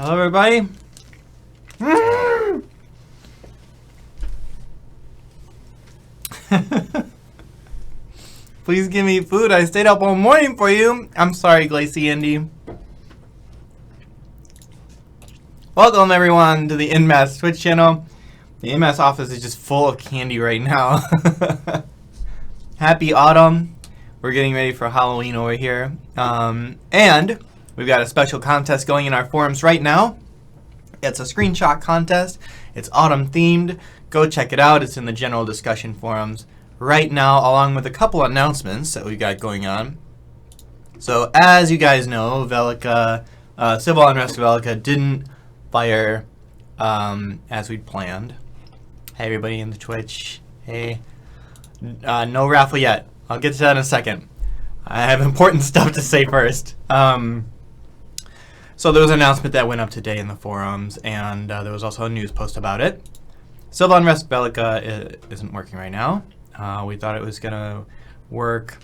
Hello, everybody. Please give me food. I stayed up all morning for you. I'm sorry, Glacy Andy. Welcome, everyone, to the InMass Twitch channel. The InMass office is just full of candy right now. Happy autumn. We're getting ready for Halloween over here. And we've got a special contest going in our forums right now. It's a screenshot contest. It's autumn themed. Go check it out. It's in the general discussion forums right now, along with a couple announcements that we've got going on. So as you guys know, Velica, Civil Unrest Velica didn't fire as we'd planned. Hey everybody in the Twitch. Hey. No raffle yet. I'll get to that in a second. I have important stuff to say first. So there was an announcement that went up today in the forums, and there was also a news post about it. Civil Unrest Velica isn't working right now. We thought it was going to work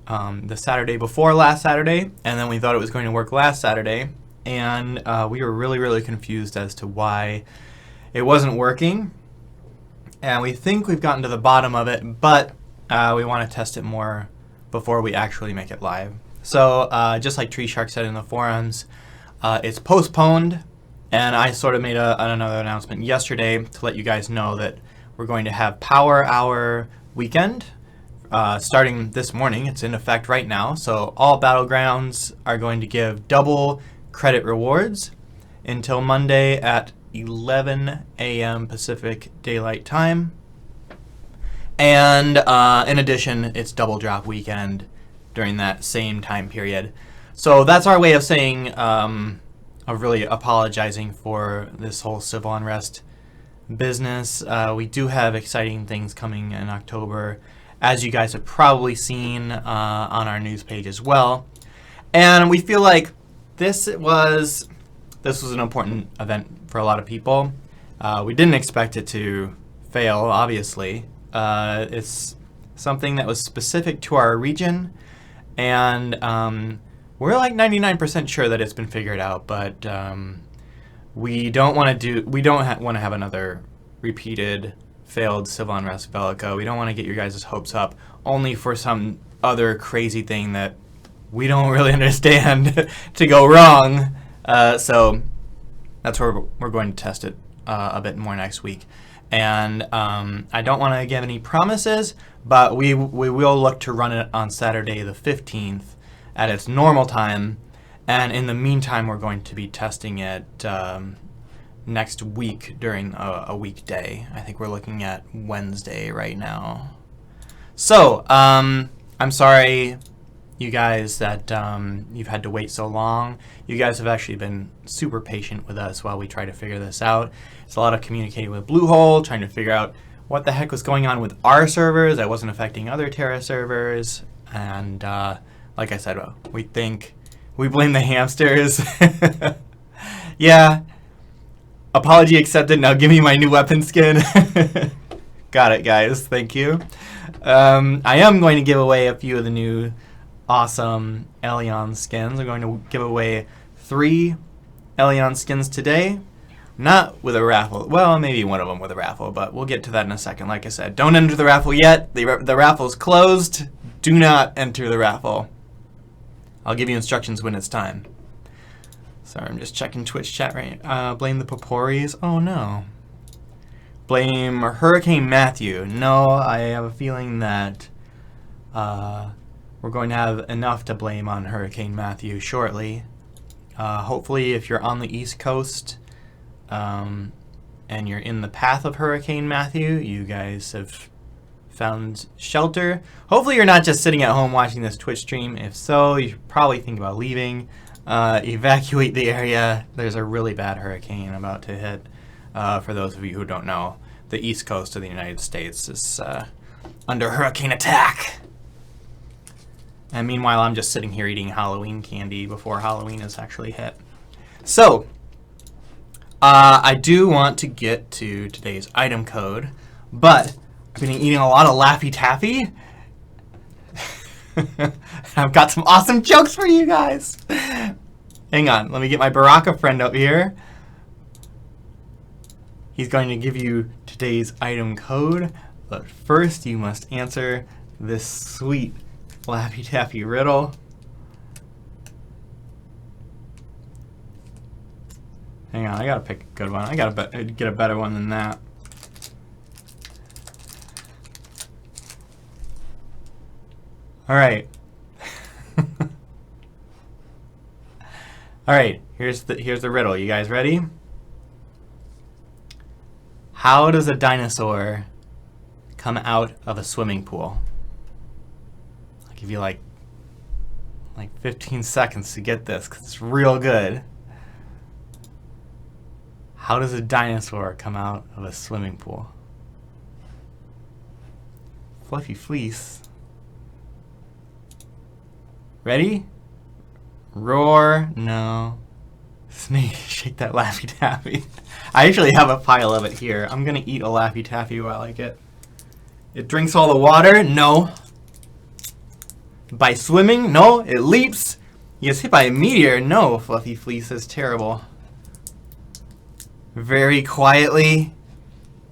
the Saturday before last Saturday, and then we thought it was going to work last Saturday, and we were really confused as to why it wasn't working. And we think we've gotten to the bottom of it, but we want to test it more before we actually make it live. So just like Tree Shark said in the forums, it's postponed, and I sort of made another announcement yesterday to let you guys know that we're going to have Power Hour weekend starting this morning. It's in effect right now, so all battlegrounds are going to give double credit rewards until Monday at 11 a.m. Pacific Daylight Time. And in addition, it's double drop weekend during that same time period. So that's our way of saying, of really apologizing for this whole civil unrest business. We do have exciting things coming in October, as you guys have probably seen on our news page as well. And we feel like this was an important event for a lot of people. We didn't expect it to fail, obviously. It's something that was specific to our region, and we're like 99% sure that it's been figured out, but we don't want to have another repeated failed civil unrest Velica. We don't want to get your guys' hopes up only for some other crazy thing that we don't really understand to go wrong. So that's where we're going to test it a bit more next week. And I don't want to give any promises, but we will look to run it on Saturday the 15th at its normal time. And in the meantime, we're going to be testing it next week during a weekday. I think we're looking at Wednesday right now. So I'm sorry, you guys, that you've had to wait so long. You guys have actually been super patient with us while we try to figure this out. It's a lot of communicating with Bluehole, trying to figure out what the heck was going on with our servers that wasn't affecting other TERA servers. And like I said, we blame the hamsters. Yeah. Apology accepted. Now give me my new weapon skin. Got it, guys. Thank you. I am going to give away a few of the new awesome Elion skins. I'm going to give away 3 Elion skins today. Not with a raffle. Well, maybe one of them with a raffle, but we'll get to that in a second. Like I said, don't enter the raffle yet. The raffle's closed. Do not enter the raffle. I'll give you instructions when it's time. Sorry, I'm just checking Twitch chat right. Blame the Paporis. Oh no. Blame Hurricane Matthew. No, I have a feeling that we're going to have enough to blame on Hurricane Matthew shortly. Hopefully, if you're on the East Coast and you're in the path of Hurricane Matthew, you guys have found shelter. Hopefully, you're not just sitting at home watching this Twitch stream. If so, you should probably think about leaving. Evacuate the area. There's a really bad hurricane about to hit. For those of you who don't know, the East Coast of the United States is under hurricane attack. And meanwhile, I'm just sitting here eating Halloween candy before Halloween is actually hit. So, I do want to get to today's item code, but I've been eating a lot of Laffy Taffy. I've got some awesome jokes for you guys. Hang on, let me get my Baraka friend up here. He's going to give you today's item code, but first you must answer this sweet Laffy Taffy riddle. Hang on, I gotta pick a good one. I gotta get a better one than that. All right. All right, here's the riddle. You guys ready? How does a dinosaur come out of a swimming pool? I'll give you like 15 seconds to get this because it's real good. How does a dinosaur come out of a swimming pool? Fluffy fleece. Ready? Roar. No. Snake. Shake that Laffy Taffy. I actually have a pile of it here. I'm gonna eat a Laffy Taffy while I get. It drinks all the water. No. By swimming. No. It leaps. He gets hit by a meteor. No. Fluffy fleece is terrible. Very quietly.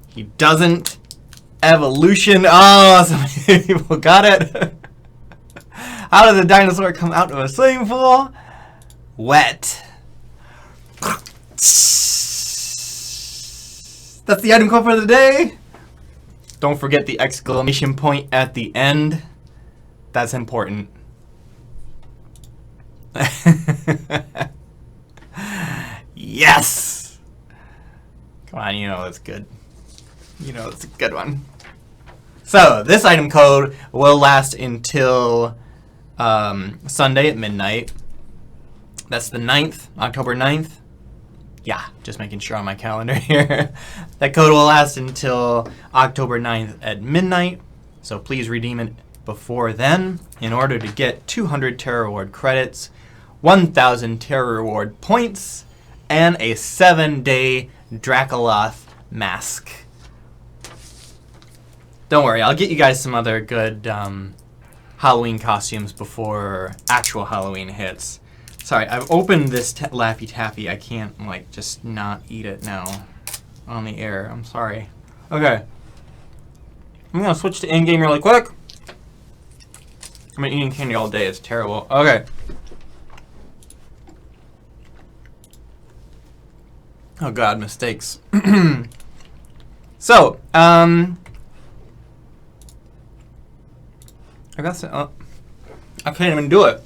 He doesn't. Evolution. Oh, so many people got it. How does a dinosaur come out of a swimming pool? Wet. That's the item code for the day. Don't forget the exclamation point at the end. That's important. Yes! Come on, you know it's good. You know it's a good one. So, this item code will last until Sunday at midnight. That's the 9th, October 9th. Yeah, just making sure on my calendar here. That code will last until October 9th at midnight. So please redeem it before then in order to get 200 TERA reward credits, 1,000 TERA reward points, and a 7-day Dracoloth mask. Don't worry, I'll get you guys some other good Halloween costumes before actual Halloween hits. Sorry, I've opened this Laffy Taffy. I can't, like, just not eat it now on the air. I'm sorry. Okay. I'm going to switch to in-game really quick. I've been eating candy all day. It's terrible. Okay. Oh, God, mistakes. So, I got some... I can't even do it.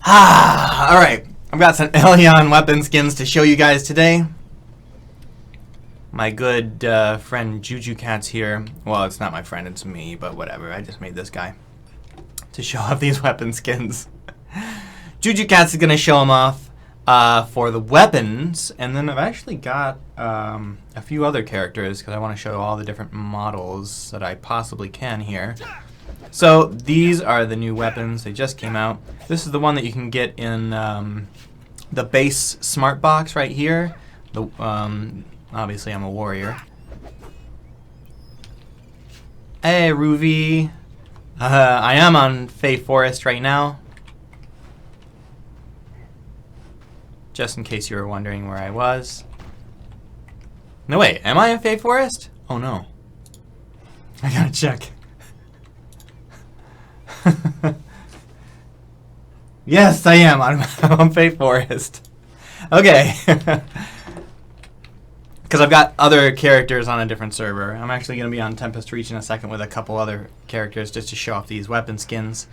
Alright, I've got some Elion weapon skins to show you guys today. My good friend Juju Cat's here. Well, it's not my friend, it's me, but whatever. I just made this guy to show off these weapon skins. Juju Cat's is going to show them off for the weapons, and then I've actually got a few other characters because I want to show all the different models that I possibly can here. So these are the new weapons. They just came out. This is the one that you can get in the base smart box right here. The, obviously, I'm a warrior. Hey, Ruby. I am on Fey Forest right now. Just in case you were wondering where I was. No, wait. Am I in Fey Forest? Oh, no. I gotta check. Yes, I am on Fey Forest. Okay. Because I've got other characters on a different server. I'm actually going to be on Tempest Reach in a second with a couple other characters just to show off these weapon skins.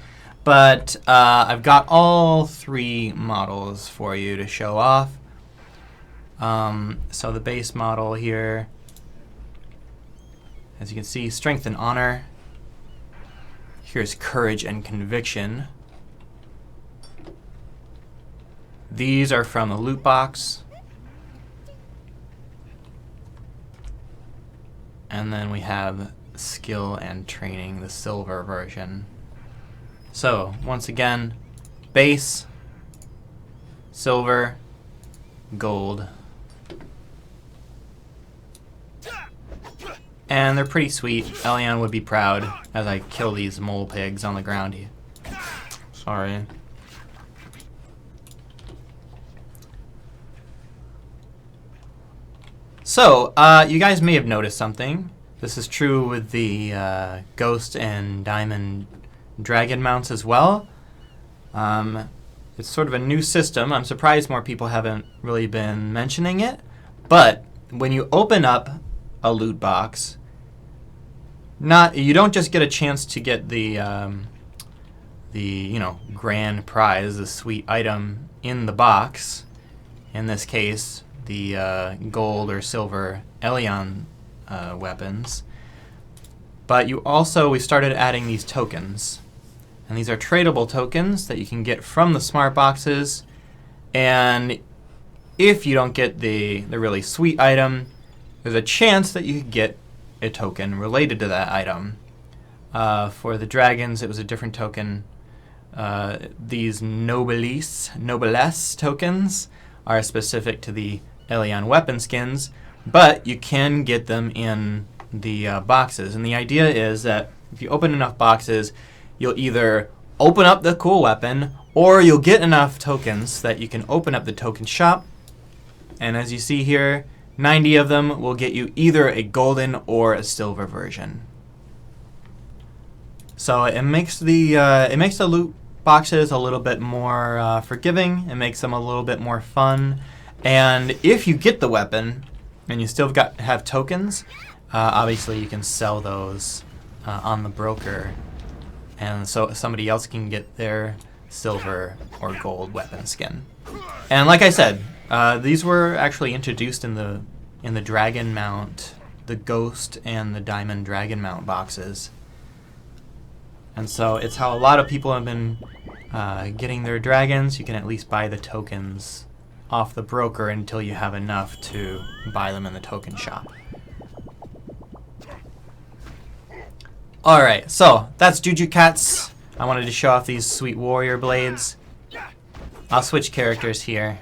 But I've got all 3 models for you to show off. So the base model here, as you can see, Strength and Honor. Here's Courage and Conviction. These are from the loot box. And then we have Skill and Training, the silver version. So, once again, base, silver, gold. And they're pretty sweet. Elion would be proud as I kill these mole pigs on the ground here. Sorry. So, you guys may have noticed something. This is true with the Ghost and Diamond Dragon mounts as well. It's sort of a new system. I'm surprised more people haven't really been mentioning it. But when you open up a loot box, you don't just get a chance to get the grand prize, the sweet item in the box. In this case, the gold or silver Elion weapons. But we started adding these tokens. And these are tradable tokens that you can get from the smart boxes. And if you don't get the really sweet item, there's a chance that you could get a token related to that item. For the dragons, it was a different token. These noblesse tokens are specific to the Elion weapon skins, but you can get them in the boxes. And the idea is that if you open enough boxes, you'll either open up the cool weapon, or you'll get enough tokens that you can open up the token shop. And as you see here, 90 of them will get you either a golden or a silver version. So it makes the loot boxes a little bit more forgiving. It makes them a little bit more fun. And if you get the weapon and you still have tokens, obviously you can sell those on the broker, and so somebody else can get their silver or gold weapon skin. And like I said, these were actually introduced in the dragon mount, the Ghost and the Diamond Dragon mount boxes. And so it's how a lot of people have been getting their dragons. You can at least buy the tokens off the broker until you have enough to buy them in the token shop. Alright, so that's Juju Cats. I wanted to show off these sweet warrior blades. I'll switch characters here.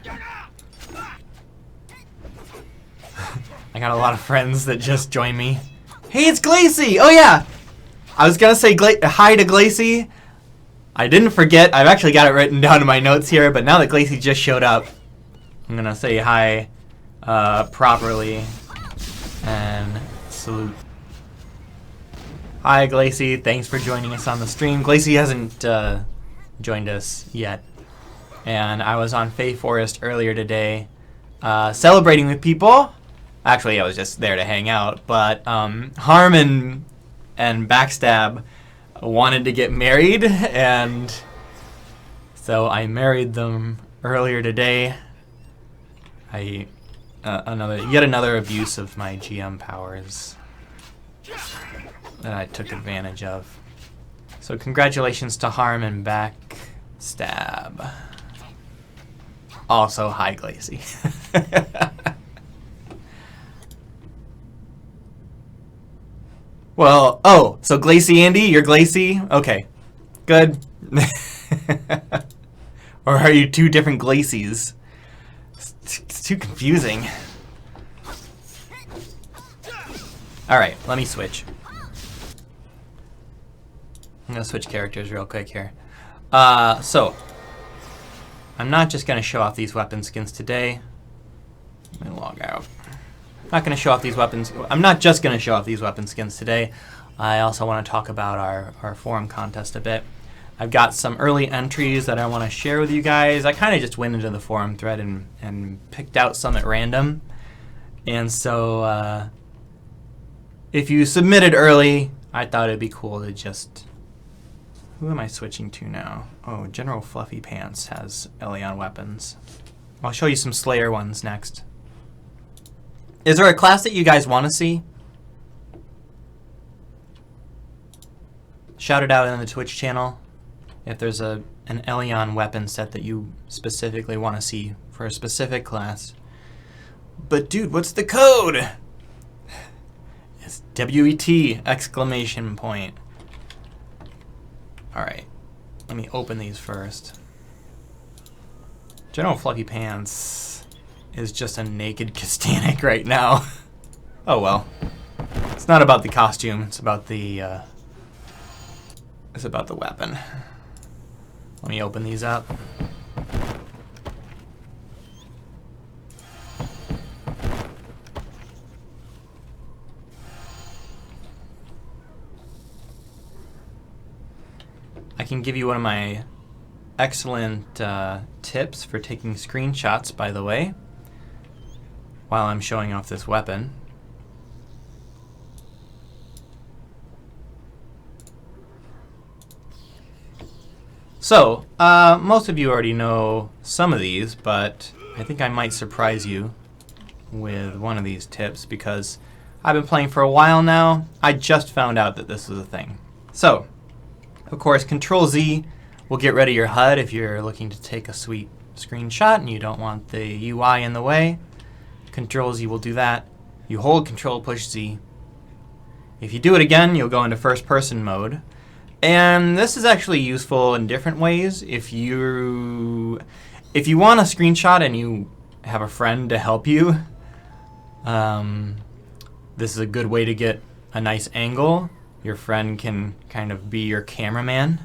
I got a lot of friends that just joined me. Hey, it's Glacy! Oh yeah! I was gonna say hi to Glacy. I didn't forget. I've actually got it written down in my notes here, but now that Glacy just showed up, I'm gonna say hi properly and salute. Hi Glacy, thanks for joining us on the stream. Glacy hasn't joined us yet, and I was on Fae Forest earlier today celebrating with people. Actually, I was just there to hang out, but Harm and Backstab wanted to get married, and so I married them earlier today. Yet another abuse of my GM powers that I took advantage of. So congratulations to Harm and Backstab. Also, hi Glacy. Well, oh, so Glacy Andy, you're Glacy? Okay, good. Or are you two different Glacys? It's too confusing. Alright, let me switch. I'm going to switch characters real quick here. So, I'm not just going to show off these weapon skins today. Let me log out. I'm not just going to show off these weapon skins today. I also want to talk about our forum contest a bit. I've got some early entries that I want to share with you guys. I kind of just went into the forum thread and picked out some at random. And so if you submitted early, I thought it'd be cool to just... Who am I switching to now? Oh, General Fluffy Pants has Elion weapons. I'll show you some Slayer ones next. Is there a class that you guys want to see? Shout it out in the Twitch channel if there's an Elion weapon set that you specifically want to see for a specific class. But dude, what's the code? It's WET exclamation point. Alright, let me open these first. General Fluffy Pants is just a naked Kastanic right now. Oh well. It's not about the costume, it's about the weapon. Let me open these up. I can give you one of my excellent tips for taking screenshots, by the way, while I'm showing off this weapon. So, most of you already know some of these, but I think I might surprise you with one of these tips because I've been playing for a while now. I just found out that this was a thing. So, of course, Control-Z will get rid of your HUD if you're looking to take a sweet screenshot and you don't want the UI in the way. Control-Z will do that. You hold Control-Push-Z. If you do it again, you'll go into first-person mode. And this is actually useful in different ways. If you want a screenshot and you have a friend to help you, this is a good way to get a nice angle. Your friend can kind of be your cameraman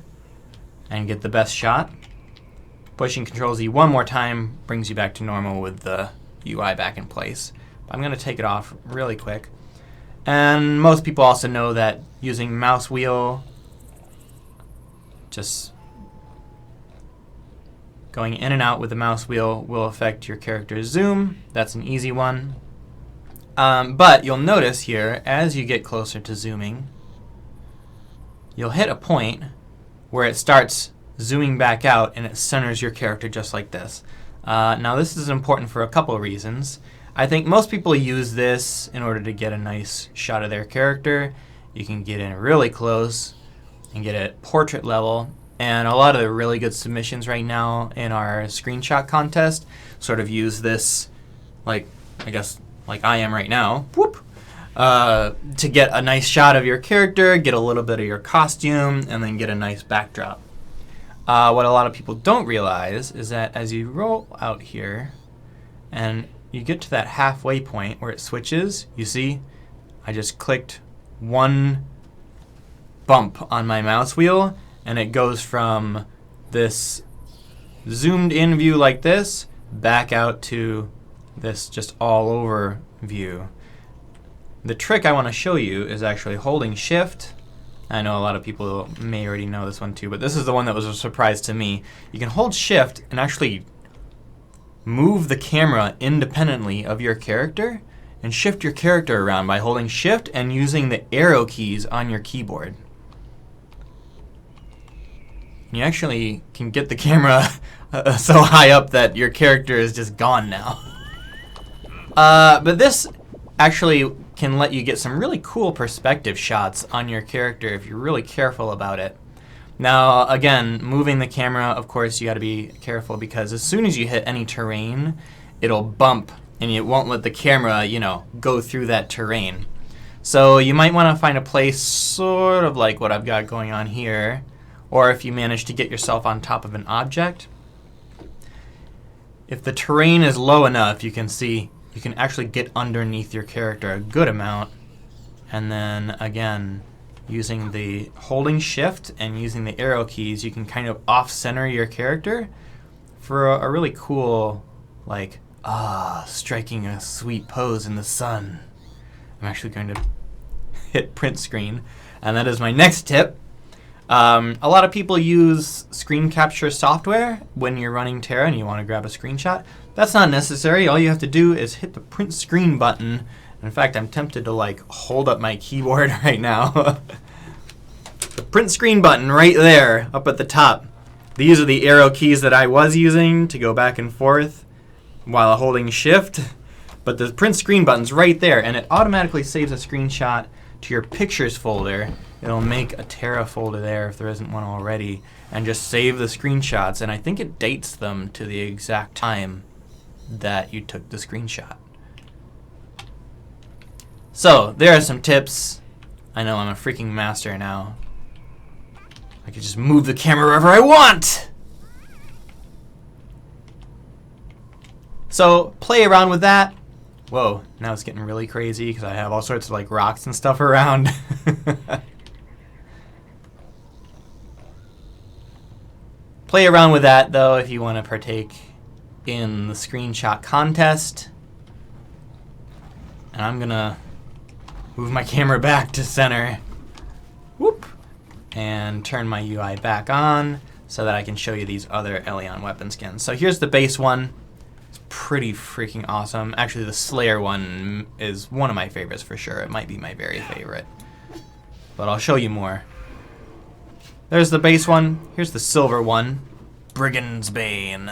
and get the best shot. Pushing Control-Z one more time brings you back to normal with the UI back in place. I'm going to take it off really quick. And most people also know that using mouse wheel, just going in and out with the mouse wheel will affect your character's zoom. That's an easy one. But you'll notice here, as you get closer to zooming, you'll hit a point where it starts zooming back out and it centers your character just like this. Now this is important for a couple of reasons. I think most people use this in order to get a nice shot of their character. You can get in really close and get it portrait level. And a lot of the really good submissions right now in our screenshot contest sort of use this, like, I guess, like I am right now, whoop, to get a nice shot of your character, get a little bit of your costume, and then get a nice backdrop. What a lot of people don't realize is that as you roll out here and you get to that halfway point where it switches, you see, I just clicked one bump on my mouse wheel and it goes from this zoomed in view like this back out to this just all over view. The trick I want to show you is actually holding shift. I know a lot of people may already know this one too, but this is the one that was a surprise to me. You can hold shift and actually move the camera independently of your character and shift your character around by holding shift and using the arrow keys on your keyboard. You actually can get the camera so high up that your character is just gone now. But this actually can let you get some really cool perspective shots on your character if you're really careful about it. Now, again, moving the camera, of course, you got to be careful because as soon as you hit any terrain, it'll bump and it won't let the camera, you know, go through that terrain. So you might want to find a place sort of like what I've got going on here, or if you manage to get yourself on top of an object. If the terrain is low enough, you can see you can actually get underneath your character a good amount. And then again, using the holding shift and using the arrow keys, you can kind of off-center your character for a really cool, like, striking a sweet pose in the sun. I'm actually going to hit print screen, and that is my next tip. A lot of people use screen capture software when you're running TERA and you want to grab a screenshot. That's not necessary. All you have to do is hit the print screen button. In fact, I'm tempted to like hold up my keyboard right now. The print screen button right there up at the top. These are the arrow keys that I was using to go back and forth while holding shift. But the print screen button's right there and it automatically saves a screenshot to your pictures folder. It'll make a TERA folder there if there isn't one already and just save the screenshots, and I think it dates them to the exact time that you took the screenshot. So there are some tips. I know I'm a freaking master now. I can just move the camera wherever I want. So play around with that. Whoa, now it's getting really crazy because I have all sorts of like rocks and stuff around. Play around with that, though, if you want to partake in the screenshot contest. And I'm going to move my camera back to center. Whoop. And turn my UI back on so that I can show you these other Elion weapon skins. So here's the base one. It's pretty freaking awesome. Actually, the Slayer one is one of my favorites for sure. It might be my very favorite. But I'll show you more. There's the base one. Here's the silver one. Brigand's Bane.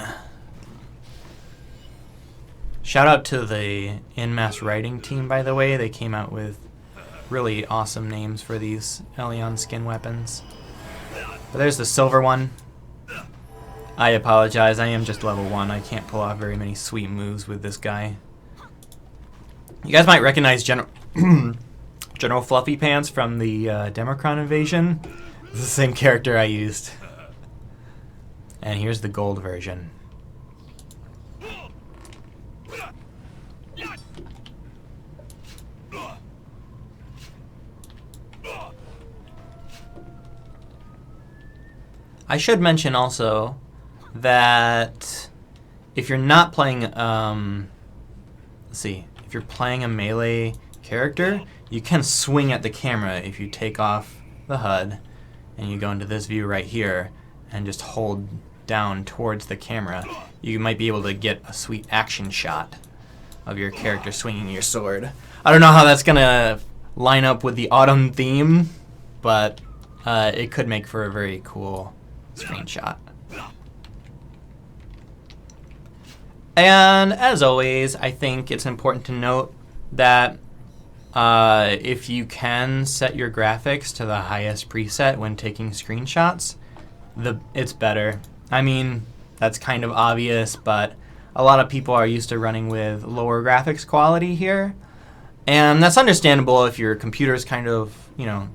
Shout out to the in-mass writing team, by the way. They came out with really awesome names for these Elion skin weapons. But there's the silver one. I apologize, I am just level 1. I can't pull off very many sweet moves with this guy. You guys might recognize General Fluffy Pants from the Democron invasion. It's the same character I used. And here's the gold version. I should mention also that if you're not playing, let's see, if you're playing a melee character, you can swing at the camera if you take off the HUD and you go into this view right here and just hold down towards the camera. You might be able to get a sweet action shot of your character swinging your sword. I don't know how that's gonna line up with the autumn theme, but it could make for a very cool screenshot. And as always, I think it's important to note that if you can set your graphics to the highest preset when taking screenshots, it's better. I mean, that's kind of obvious, but a lot of people are used to running with lower graphics quality here. And that's understandable if your computer is kind of, you know,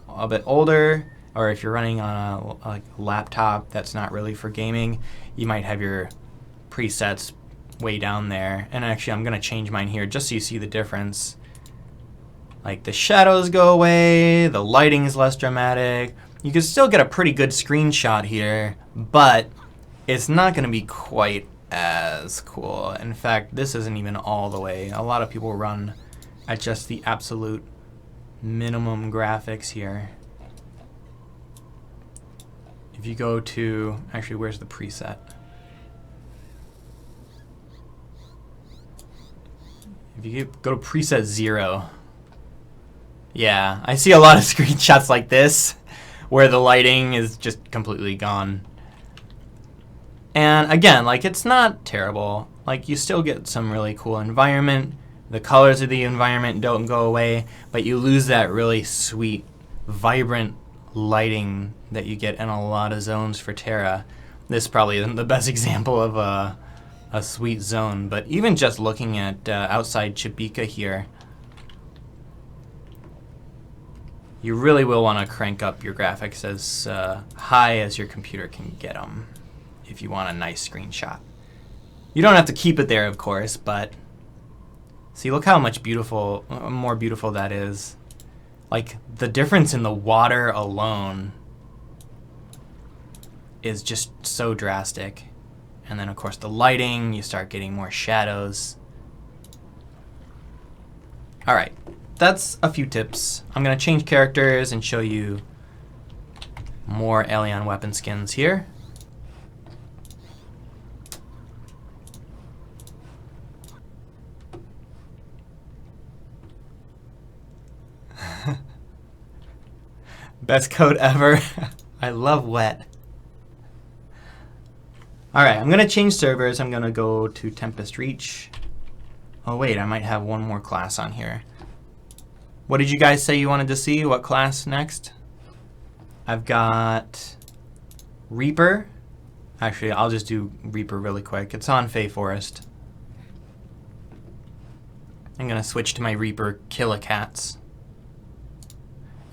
a bit older, or if you're running on a laptop that's not really for gaming, you might have your presets way down there. And actually, I'm going to change mine here just so you see the difference. Like, the shadows go away, the lighting is less dramatic. You can still get a pretty good screenshot here, but it's not going to be quite as cool. In fact, this isn't even all the way. A lot of people run at just the absolute minimum graphics here. If you go to, actually, where's the preset? If you go to preset 0, yeah, I see a lot of screenshots like this where the lighting is just completely gone. And again, like, it's not terrible. Like, you still get some really cool environment. The colors of the environment don't go away, but you lose that really sweet, vibrant lighting that you get in a lot of zones for TERA. This probably isn't the best example of a sweet zone, but even just looking at outside Chibica here, you really will want to crank up your graphics as high as your computer can get them if you want a nice screenshot. You don't have to keep it there, of course, but see, look how much more beautiful that is. Like, the difference in the water alone is just so drastic. And then, of course, the lighting, you start getting more shadows. All right, that's a few tips. I'm going to change characters and show you more Elion weapon skins here. Best code ever. I love wet. Alright, I'm going to change servers. I'm going to go to Tempest Reach. Oh wait, I might have one more class on here. What did you guys say you wanted to see? What class next? I've got Reaper. Actually, I'll just do Reaper really quick. It's on Fey Forest. I'm going to switch to my Reaper Killicats.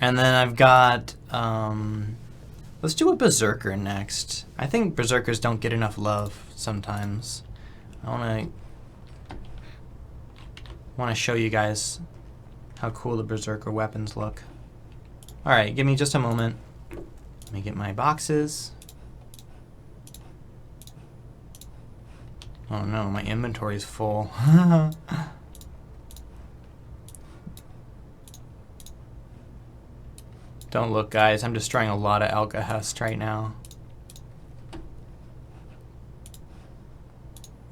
And then I've got, let's do a Berserker next. I think Berserkers don't get enough love sometimes. I want to show you guys how cool the Berserker weapons look. All right, give me just a moment. Let me get my boxes. Oh no, my inventory's full. Don't look, guys. I'm destroying a lot of Alkahest right now.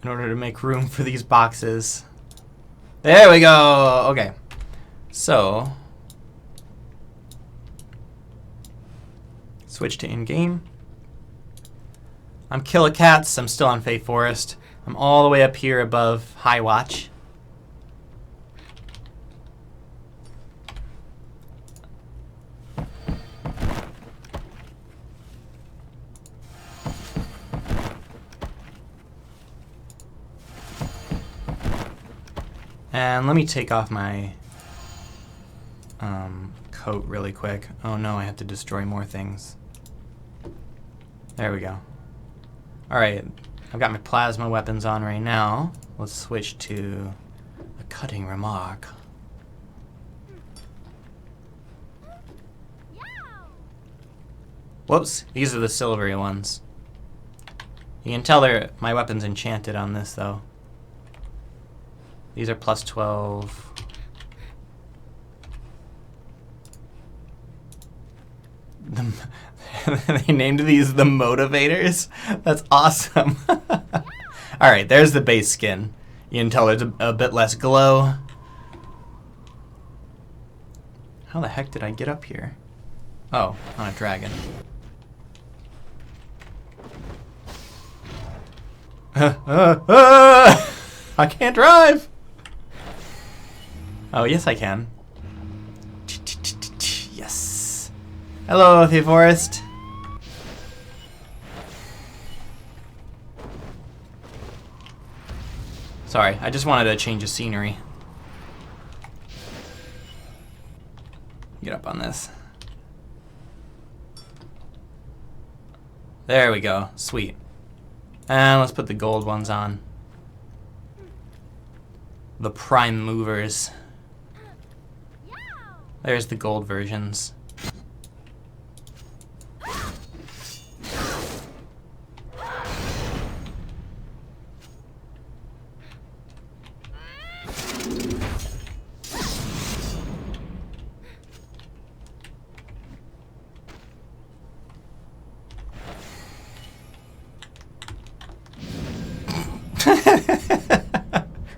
In order to make room for these boxes. There we go! Okay. So. Switch to in-game. I'm Killicats. I'm still on Fae Forest. I'm all the way up here above High Watch. And let me take off my coat really quick. Oh no, I have to destroy more things. There we go. Alright, I've got my plasma weapons on right now. Let's switch to a cutting remark. Whoops, these are the silvery ones. You can tell my weapon's enchanted on this though. These are plus 12. They named these the motivators? That's awesome. Alright, there's the base skin. You can tell there's a bit less glow. How the heck did I get up here? Oh, on a dragon. I can't drive! Oh, yes I can. Yes. Hello, Fae Forest. Sorry, I just wanted to change the scenery. Get up on this. There we go. Sweet. And let's put the gold ones on. The prime movers. There's the gold versions.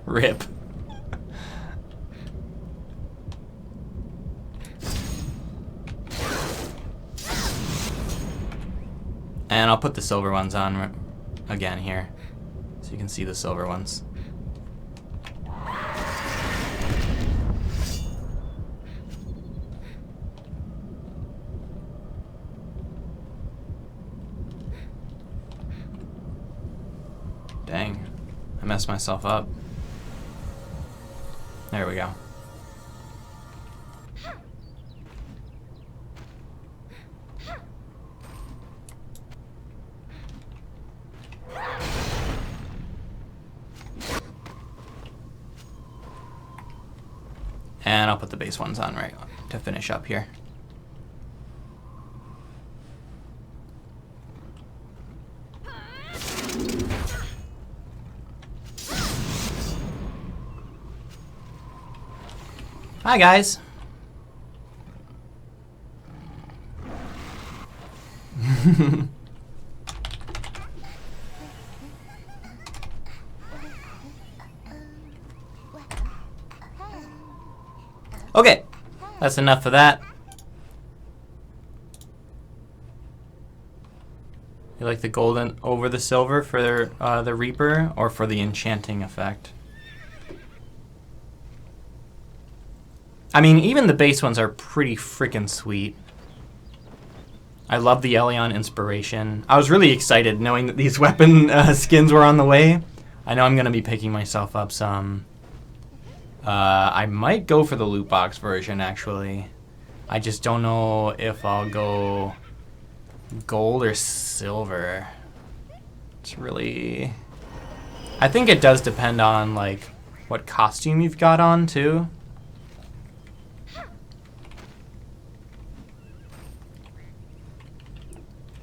Rip. And I'll put the silver ones on again here, so you can see the silver ones. Dang, I messed myself up. There we go. And I'll put the base ones on right to finish up here. Hi guys. Okay, that's enough of that. You like the golden over the silver for the Reaper or for the enchanting effect? I mean, even the base ones are pretty freaking sweet. I love the Elion inspiration. I was really excited knowing that these weapon skins were on the way. I know I'm going to be picking myself up some. I might go for the loot box version, actually. I just don't know if I'll go gold or silver. It's really... I think it does depend on, like, what costume you've got on, too.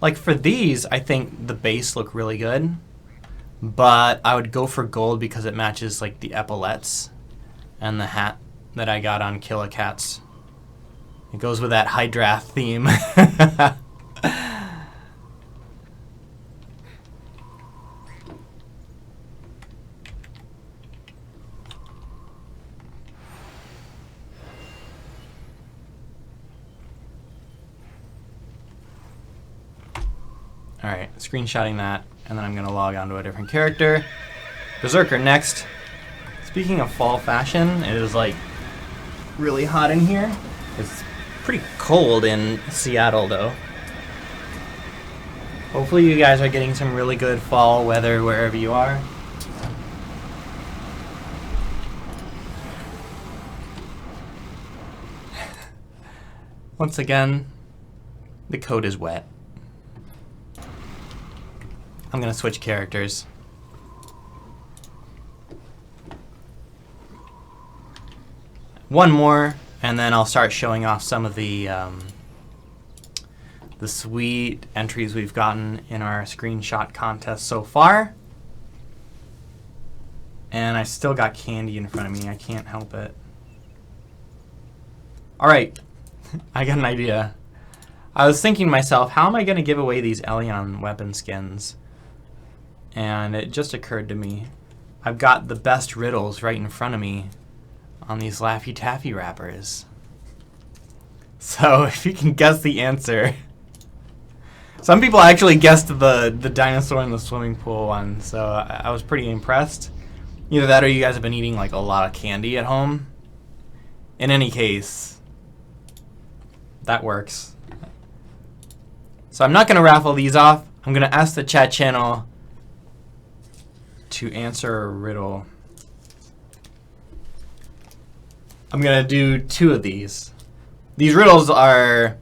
Like, for these, I think the base look really good. but I would go for gold because it matches like the epaulettes and the hat that I got on Killicats. It goes with that Hydrath theme. Alright, screenshotting that, and then I'm going to log on to a different character. Berserker next. Speaking of fall fashion, it is like really hot in here. It's pretty cold in Seattle though. Hopefully you guys are getting some really good fall weather wherever you are. Once again, the code is wet. I'm gonna switch characters. One more, and then I'll start showing off some of the sweet entries we've gotten in our screenshot contest so far. And I still got candy in front of me. I can't help it. All right, I got an idea. I was thinking to myself, how am I going to give away these Elion weapon skins? And it just occurred to me, I've got the best riddles right in front of me on these Laffy Taffy wrappers. So if you can guess the answer. Some people actually guessed the dinosaur in the swimming pool one, so I was pretty impressed. Either that or you guys have been eating like a lot of candy at home. In any case, that works. So I'm not going to raffle these off. I'm going to ask the chat channel to answer a riddle. I'm going to do 2 of these. These riddles are,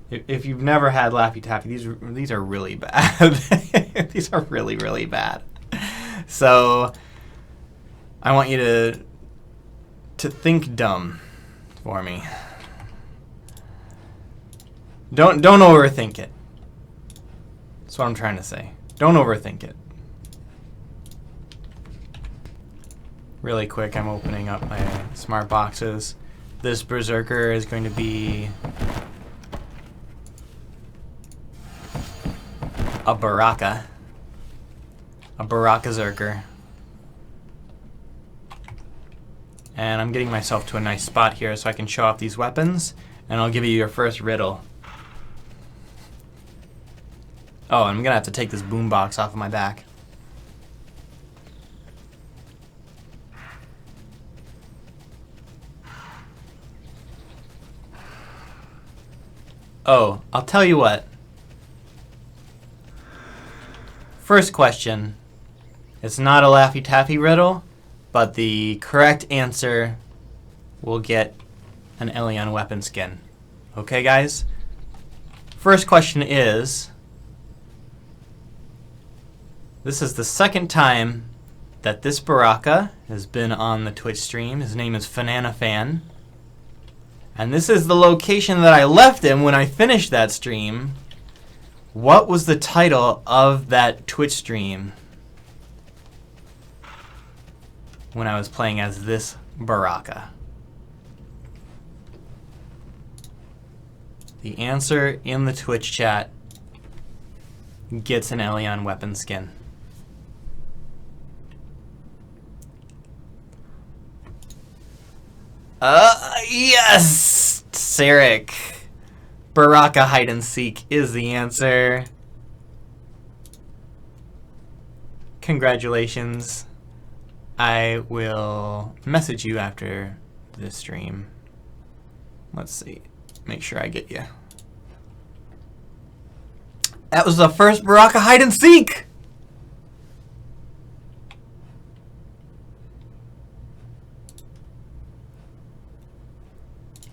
if you've never had Laffy Taffy, these are really bad. These are really, really bad. So I want you to think dumb for me. Don't overthink it. That's what I'm trying to say. Don't overthink it. Really quick, I'm opening up my smart boxes. This Berserker is going to be a Baraka. A Baraka Zerker. And I'm getting myself to a nice spot here so I can show off these weapons. And I'll give you your first riddle. Oh, and I'm going to have to take this boombox off of my back. Oh, I'll tell you what. First question. It's not a Laffy Taffy riddle, but the correct answer will get an Elion weapon skin. Okay, guys? First question is, this is the second time that this Baraka has been on the Twitch stream. His name is FananaFan. And this is the location that I left him when I finished that stream. What was the title of that Twitch stream when I was playing as this Baraka? The answer in the Twitch chat gets an Elion weapon skin. Yes! Sarek. Baraka hide and seek is the answer. Congratulations. I will message you after this stream. Let's see. Make sure I get you. That was the first Baraka hide and seek!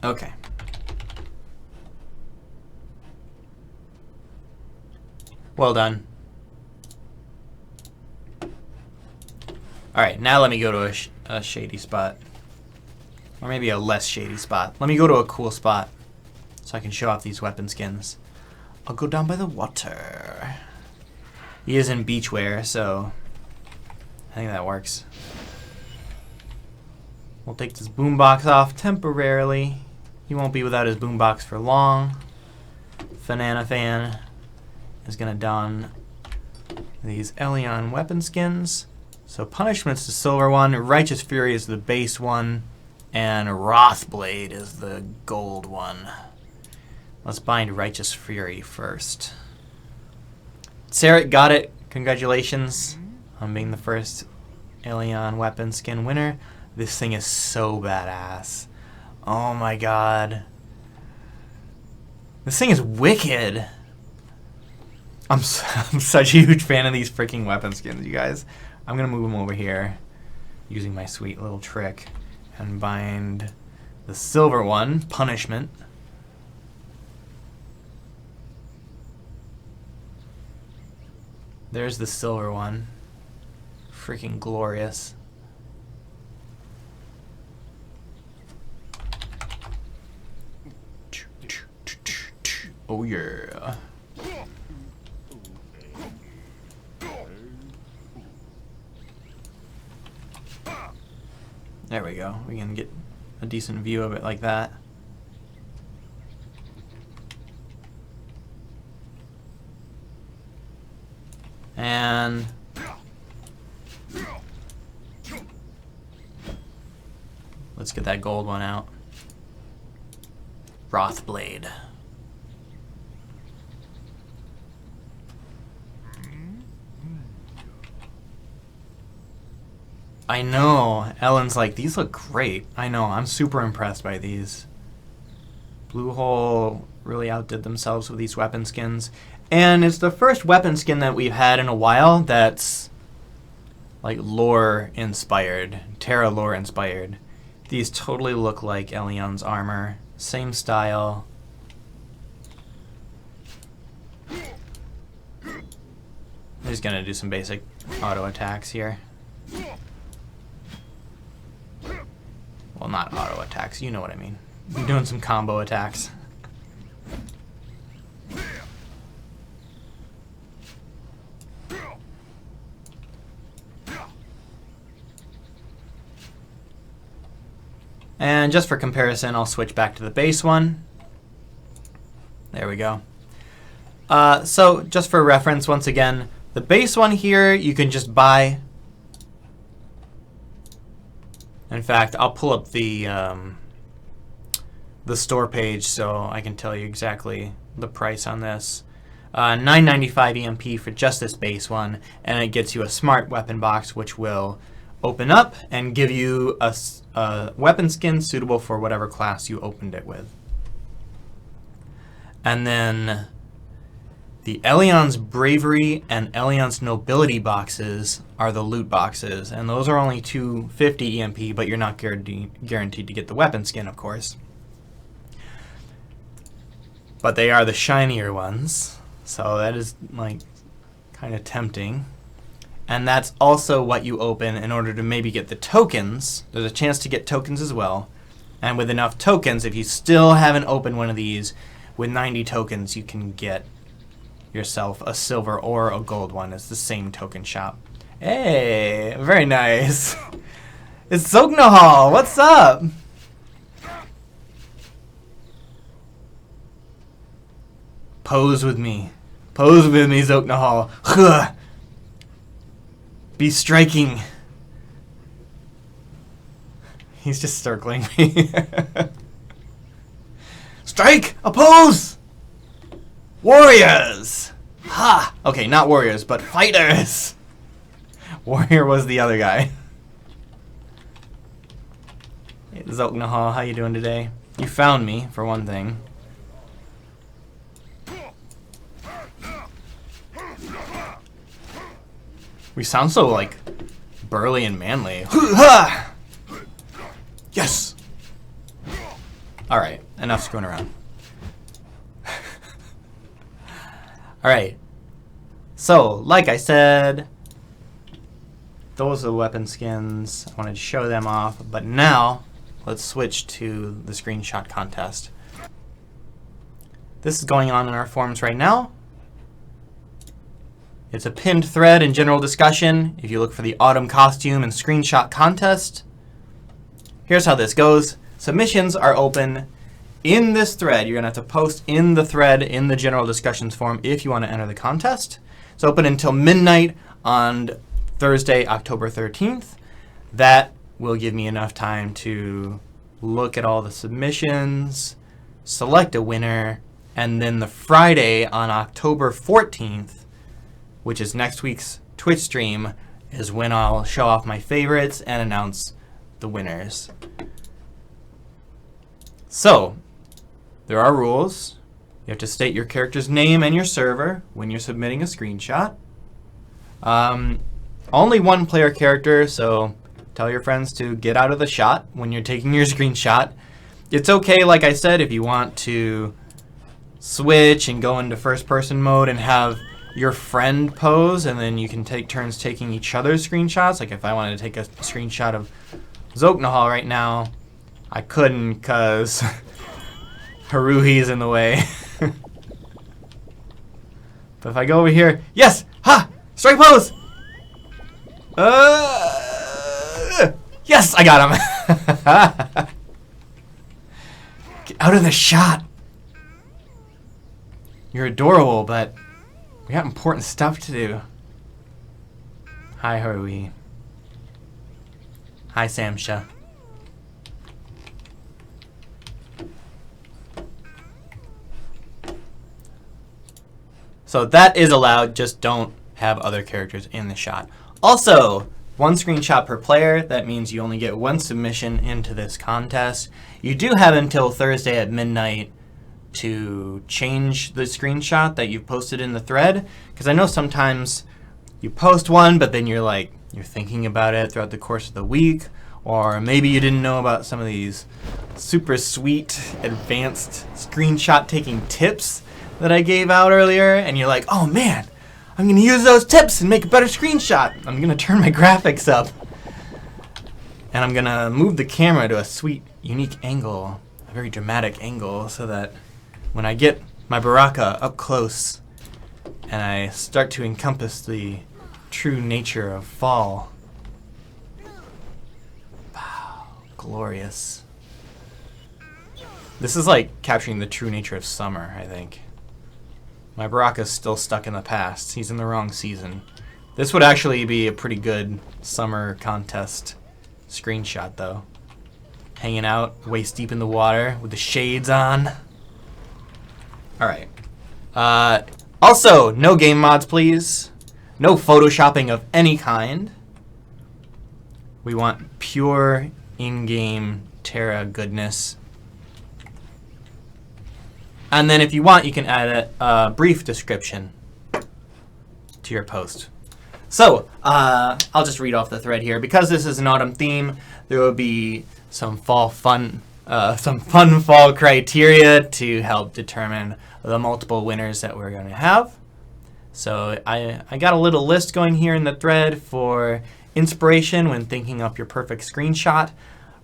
Okay. Well done. Alright, now let me go to a shady spot. Or maybe a less shady spot. Let me go to a cool spot so I can show off these weapon skins. I'll go down by the water. He is in beachwear, so think that works. We'll take this boombox off temporarily. He won't be without his boombox for long. Fanana Fan is going to don these Elion weapon skins. So Punishment's the silver one, Righteous Fury is the base one, and Wrathblade is the gold one. Let's bind Righteous Fury first. Sarah got it. Congratulations on being the first Elion weapon skin winner. This thing is so badass. Oh my god. This thing is wicked. I'm such a huge fan of these freaking weapon skins, you guys. I'm going to move them over here using my sweet little trick and bind the silver one, Punishment. There's the silver one. Freaking glorious. Oh yeah. There we go. We can get a decent view of it like that. And let's get that gold one out. Wrathblade. I know. Ellen's like, these look great. I know. I'm super impressed by these. Blue Hole really outdid themselves with these weapon skins. And it's the first weapon skin that we've had in a while that's like lore inspired. TERA lore inspired. These totally look like Elion's armor. Same style. I'm just gonna do some basic auto attacks here. Well, not auto attacks, you know what I mean. I'm doing some combo attacks. And just for comparison, I'll switch back to the base one. There we go. So just for reference, once again, the base one here you can just buy. In fact, I'll pull up the store page so I can tell you exactly the price on this. $9.95 EMP for just this base one, and it gets you a smart weapon box which will open up and give you a weapon skin suitable for whatever class you opened it with. And then the Elion's Bravery and Elion's Nobility boxes are the loot boxes, and those are only $250 EMP, but you're not guaranteed to get the weapon skin, of course. But they are the shinier ones, so that is like kind of tempting. And that's also what you open in order to maybe get the tokens. There's a chance to get tokens as well. And with enough tokens, if you still haven't opened one of these, with 90 tokens you can get yourself a silver or a gold one. It's the same token shop. Hey, very nice. It's Zognahal. What's up? Pose with me. Pose with me, Zognahal. Huh. Be striking. He's just circling me. Strike! Oppose! Warriors! Ha! Okay, not warriors, but fighters! Warrior was the other guy. Hey, Zognahal, how you doing today? You found me, for one thing. We sound so, like, burly and manly. Yes! Alright, enough screwing around. Alright. So, like I said, those are the weapon skins. I wanted to show them off, but now let's switch to the screenshot contest. This is going on in our forums right now. It's a pinned thread in general discussion. If you look for the autumn costume and screenshot contest, here's how this goes. Submissions are open in this thread. You're going to have to post in the thread in the general discussions forum if you want to enter the contest. It's open until midnight on Thursday, October 13th. That will give me enough time to look at all the submissions, select a winner, and then the Friday on October 14th, which is next week's Twitch stream, is when I'll show off my favorites and announce the winners. So, there are rules. You have to state your character's name and your server when you're submitting a screenshot. Only one player character, so tell your friends to get out of the shot when you're taking your screenshot. It's okay, like I said, if you want to switch and go into first person mode and have your friend pose, and then you can take turns taking each other's screenshots. Like if I wanted to take a screenshot of Zoknahal right now, I couldn't because Haruhi's in the way. But if I go over here, yes! Ha! Strike pose! Yes, I got him! Get out of the shot! You're adorable, but we got important stuff to do. Hi, Haruhi. Hi, Samsha. So that is allowed, just don't have other characters in the shot. Also, one screenshot per player. That means you only get one submission into this contest. You do have until Thursday at midnight to change the screenshot that you've posted in the thread, because I know sometimes you post one, but then you're thinking about it throughout the course of the week, or maybe you didn't know about some of these super sweet advanced screenshot taking tips that I gave out earlier, and you're like, oh man, I'm gonna use those tips and make a better screenshot. I'm gonna turn my graphics up, and I'm gonna move the camera to a sweet, unique angle, a very dramatic angle, so that when I get my Baraka up close and I start to encompass the true nature of fall. Wow, glorious. This is like capturing the true nature of summer, I think. My Baraka's still stuck in the past. He's in the wrong season. This would actually be a pretty good summer contest screenshot, though. Hanging out waist deep in the water with the shades on. Alright. Also, no game mods, please. No photoshopping of any kind. We want pure in-game TERA goodness. And then if you want, you can add a brief description to your post. So, I'll just read off the thread here. Because this is an autumn theme, there will be some fun fall criteria to help determine the multiple winners that we're going to have. So I got a little list going here in the thread for inspiration when thinking up your perfect screenshot.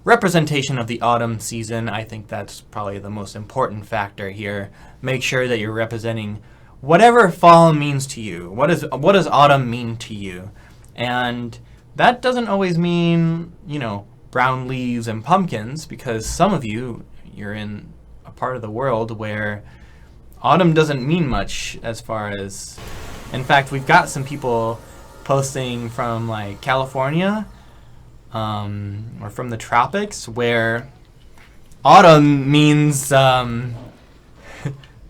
Representation of the autumn season, I think that's probably the most important factor here. Make sure that you're representing whatever fall means to you. What does autumn mean to you? And that doesn't always mean, you know, brown leaves and pumpkins, because some of you're in a part of the world where autumn doesn't mean much as far as... In fact, we've got some people posting from like California or from the tropics where autumn means autumn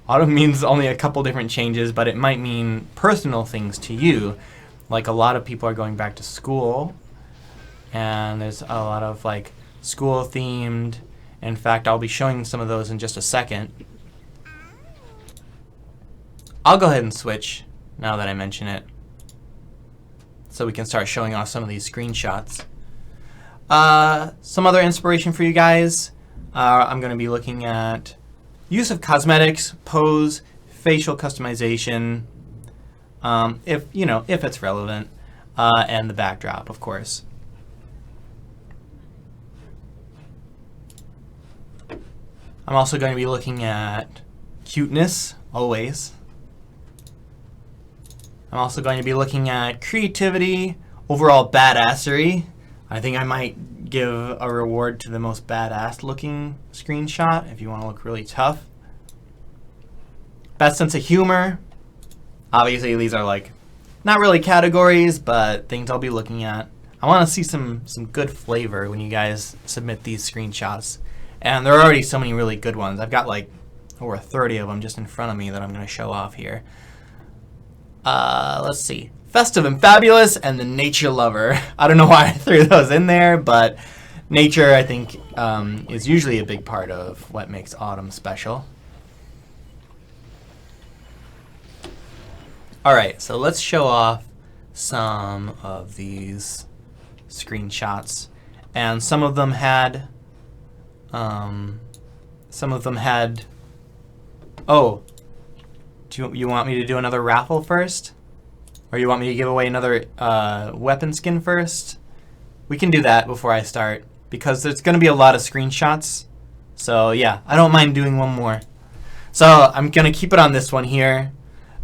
means only a couple different changes, but it might mean personal things to you. Like a lot of people are going back to school, and there's a lot of like school themed. In fact, I'll be showing some of those in just a second. I'll go ahead and switch now that I mention it, so we can start showing off some of these screenshots. Some other inspiration for you guys. I'm going to be looking at use of cosmetics, pose, facial customization, if it's relevant, and the backdrop, of course. I'm also going to be looking at cuteness, always. I'm also going to be looking at creativity, overall badassery. I think I might give a reward to the most badass looking screenshot if you want to look really tough. Best sense of humor. Obviously these are like not really categories, but things I'll be looking at. I want to see some good flavor when you guys submit these screenshots. And there are already so many really good ones. I've got like over 30 of them just in front of me that I'm going to show off here. Let's see. Festive and Fabulous and the Nature Lover. I don't know why I threw those in there, but nature, I think, is usually a big part of what makes autumn special. All right, so let's show off some of these screenshots. And some of them had, oh, do you want me to do another raffle first? Or you want me to give away another weapon skin first? We can do that before I start, because there's going to be a lot of screenshots. So yeah, I don't mind doing one more. So I'm going to keep it on this one here.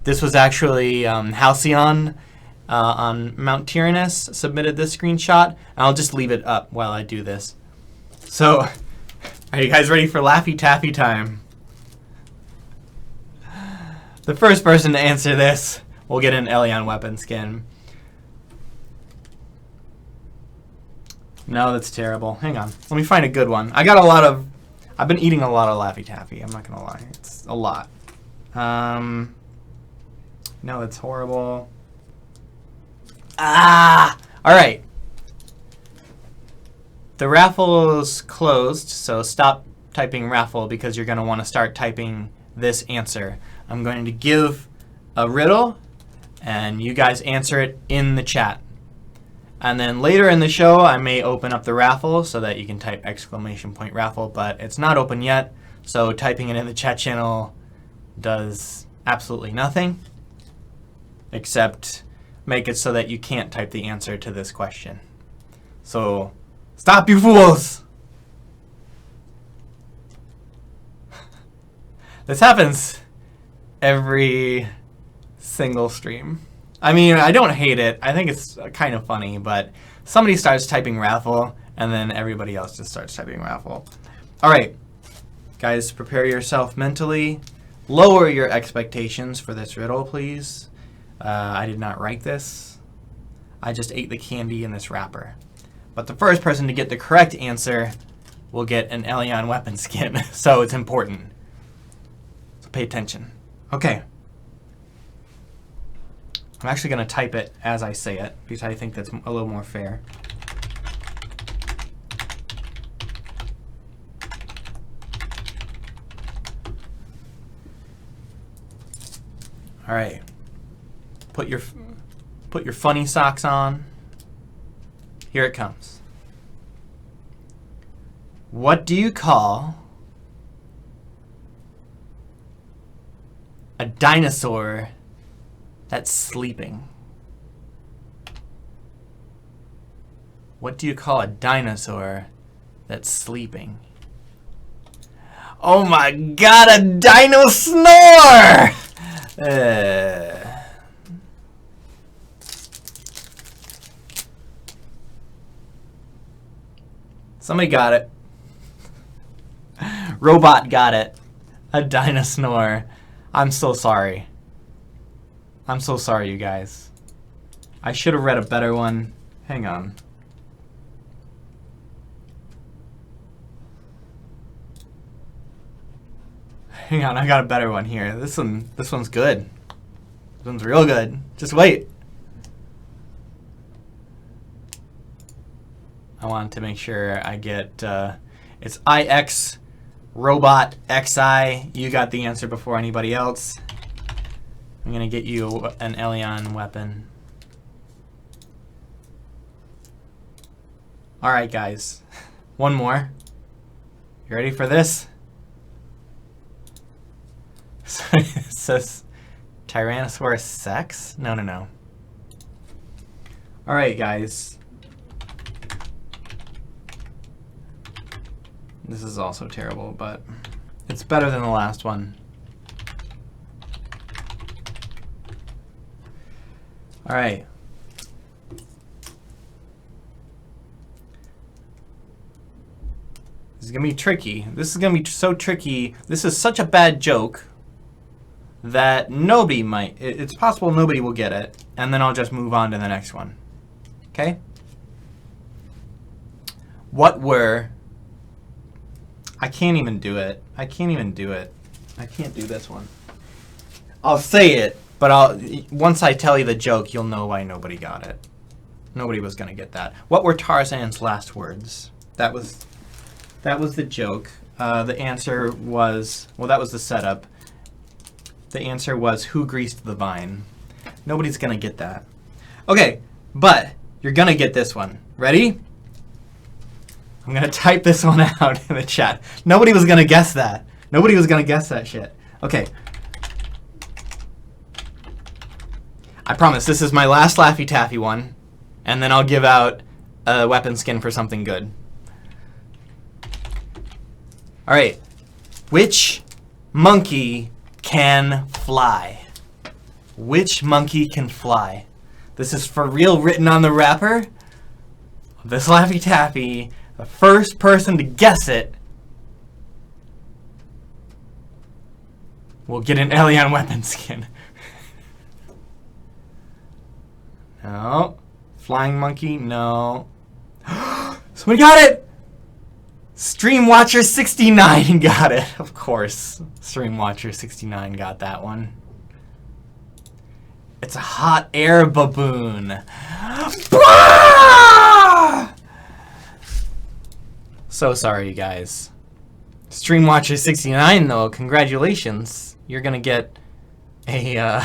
This was actually Halcyon on Mount Tyrannus submitted this screenshot. And I'll just leave it up while I do this. So, are you guys ready for Laffy Taffy time? The first person to answer this will get an Elion weapon skin. No, that's terrible. Hang on. Let me find a good one. I've been eating a lot of Laffy Taffy. I'm not going to lie. It's a lot. No, that's horrible. Ah! All right. The raffle is closed, so stop typing raffle because you're going to want to start typing this answer. I'm going to give a riddle, and you guys answer it in the chat. And then later in the show, I may open up the raffle so that you can type !raffle, but it's not open yet, so typing it in the chat channel does absolutely nothing, except make it so that you can't type the answer to this question. So, stop, you fools! This happens every single stream. I mean, I don't hate it. I think it's kind of funny, but somebody starts typing raffle, and then everybody else just starts typing raffle. All right, guys, prepare yourself mentally. Lower your expectations for this riddle, please. I did not write this. I just ate the candy in this wrapper. But the first person to get the correct answer will get an Elion weapon skin, so it's important. So pay attention. Okay. I'm actually going to type it as I say it, because I think that's a little more fair. All right. Put your funny socks on. Here it comes. What do you call a dinosaur that's sleeping? What do you call a dinosaur that's sleeping? Oh my god, a dino snore! Somebody got it. Robot got it. A dino snore. I'm so sorry. I'm so sorry, you guys. I should have read a better one. Hang on. Hang on, I got a better one here. This one's good. This one's real good. Just wait. I wanted to make sure I get, it's IX Robot XI. You got the answer before anybody else. I'm going to get you an Elion weapon. All right, guys. One more. You ready for this? It says Tyrannosaurus sex? No, no, no. All right, guys. This is also terrible, but it's better than the last one. All right. This is going to be tricky. This is going to be so tricky. This is such a bad joke that nobody might, it's possible nobody will get it. And then I'll just move on to the next one. Okay? What were, I can't even do it. I can't even do it. I can't do this one. I'll say it, but once I tell you the joke, you'll know why nobody got it. Nobody was going to get that. What were Tarzan's last words? That was the joke. The answer was, well, that was the setup. The answer was, who greased the vine? Nobody's going to get that. Okay, but you're going to get this one. Ready? I'm going to type this one out in the chat. Nobody was going to guess that. Nobody was going to guess that shit. Okay. I promise this is my last Laffy Taffy one, and then I'll give out a weapon skin for something good. All right. Which monkey can fly? Which monkey can fly? This is for real, written on the wrapper of this Laffy Taffy. The first person to guess it will get an Elion weapon skin. No. Flying monkey? No. Somebody got it! Streamwatcher69 got it. Of course. Streamwatcher69 got that one. It's a hot air baboon. So sorry, you guys. Streamwatcher69 though, congratulations. You're gonna get a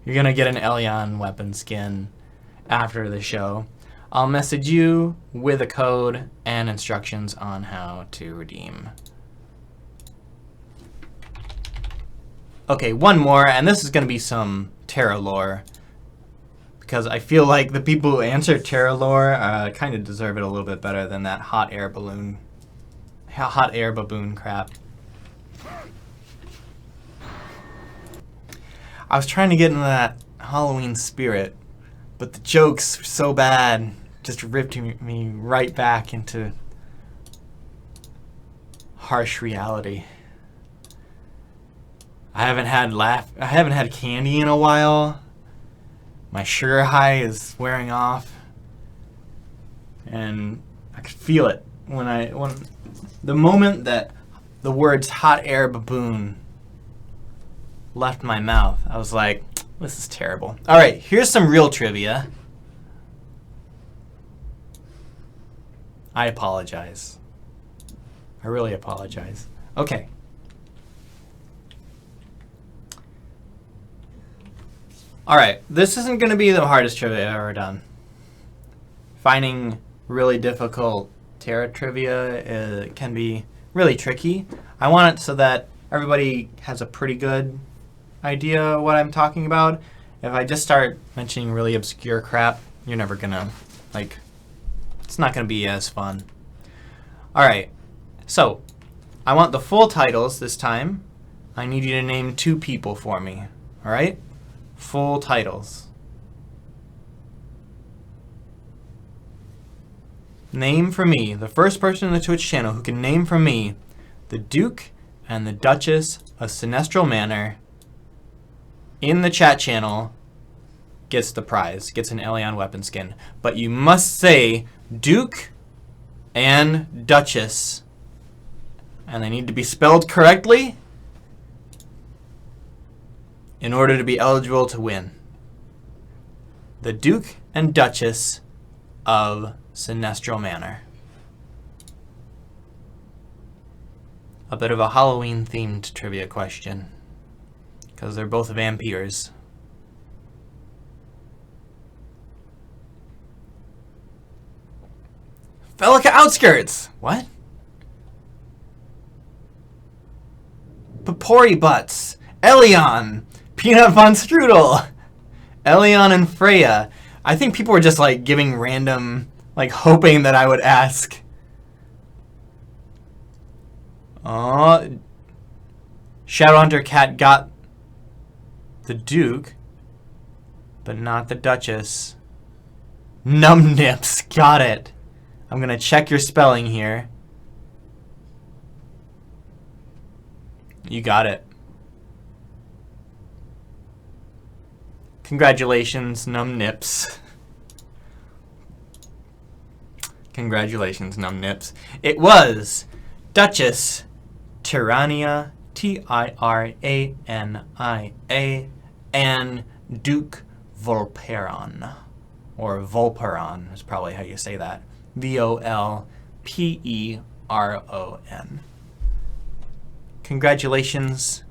you're gonna get an Elion weapon skin after the show. I'll message you with a code and instructions on how to redeem. Okay, one more, and this is gonna be some TERA lore, because I feel like the people who answer TERA lore kind of deserve it a little bit better than that hot air baboon crap. I was trying to get into that Halloween spirit, but the jokes were so bad, just ripped me right back into harsh reality. I haven't had candy in a while. My sugar high is wearing off, and I could feel it when the moment that the words hot air baboon left my mouth. I was like, this is terrible. All right, here's some real trivia. I apologize. I really apologize. Okay. All right, this isn't going to be the hardest trivia I've ever done. Finding really difficult TERA trivia can be really tricky. I want it so that everybody has a pretty good idea of what I'm talking about. If I just start mentioning really obscure crap, you're never going to, like, it's not going to be as fun. All right, so I want the full titles this time. I need you to name 2 people for me, all right? Full titles. Name for me, the first person in the Twitch channel who can name for me the Duke and the Duchess of Sinestral Manor in the chat channel gets the prize, gets an Elion weapon skin. But you must say Duke and Duchess, and they need to be spelled correctly in order to be eligible to win. The Duke and Duchess of Sinestral Manor. A bit of a Halloween-themed trivia question, because they're both vampires. Felica Outskirts! What? Papori Butts. Elion. Peanut Von Strudel. Elion and Freya. I think people were just like giving random, like hoping that I would ask. Shadowhunter Cat got the Duke. but not the Duchess. Num Nips, got it. I'm gonna check your spelling here. You got it. Congratulations, Num Nips. Congratulations, Num Nips. It was Duchess Tyrania, T-I-R-A-N-I-A, and Duke Volperon. Or Volperon is probably how you say that. V-O-L-P-E-R-O-N. Congratulations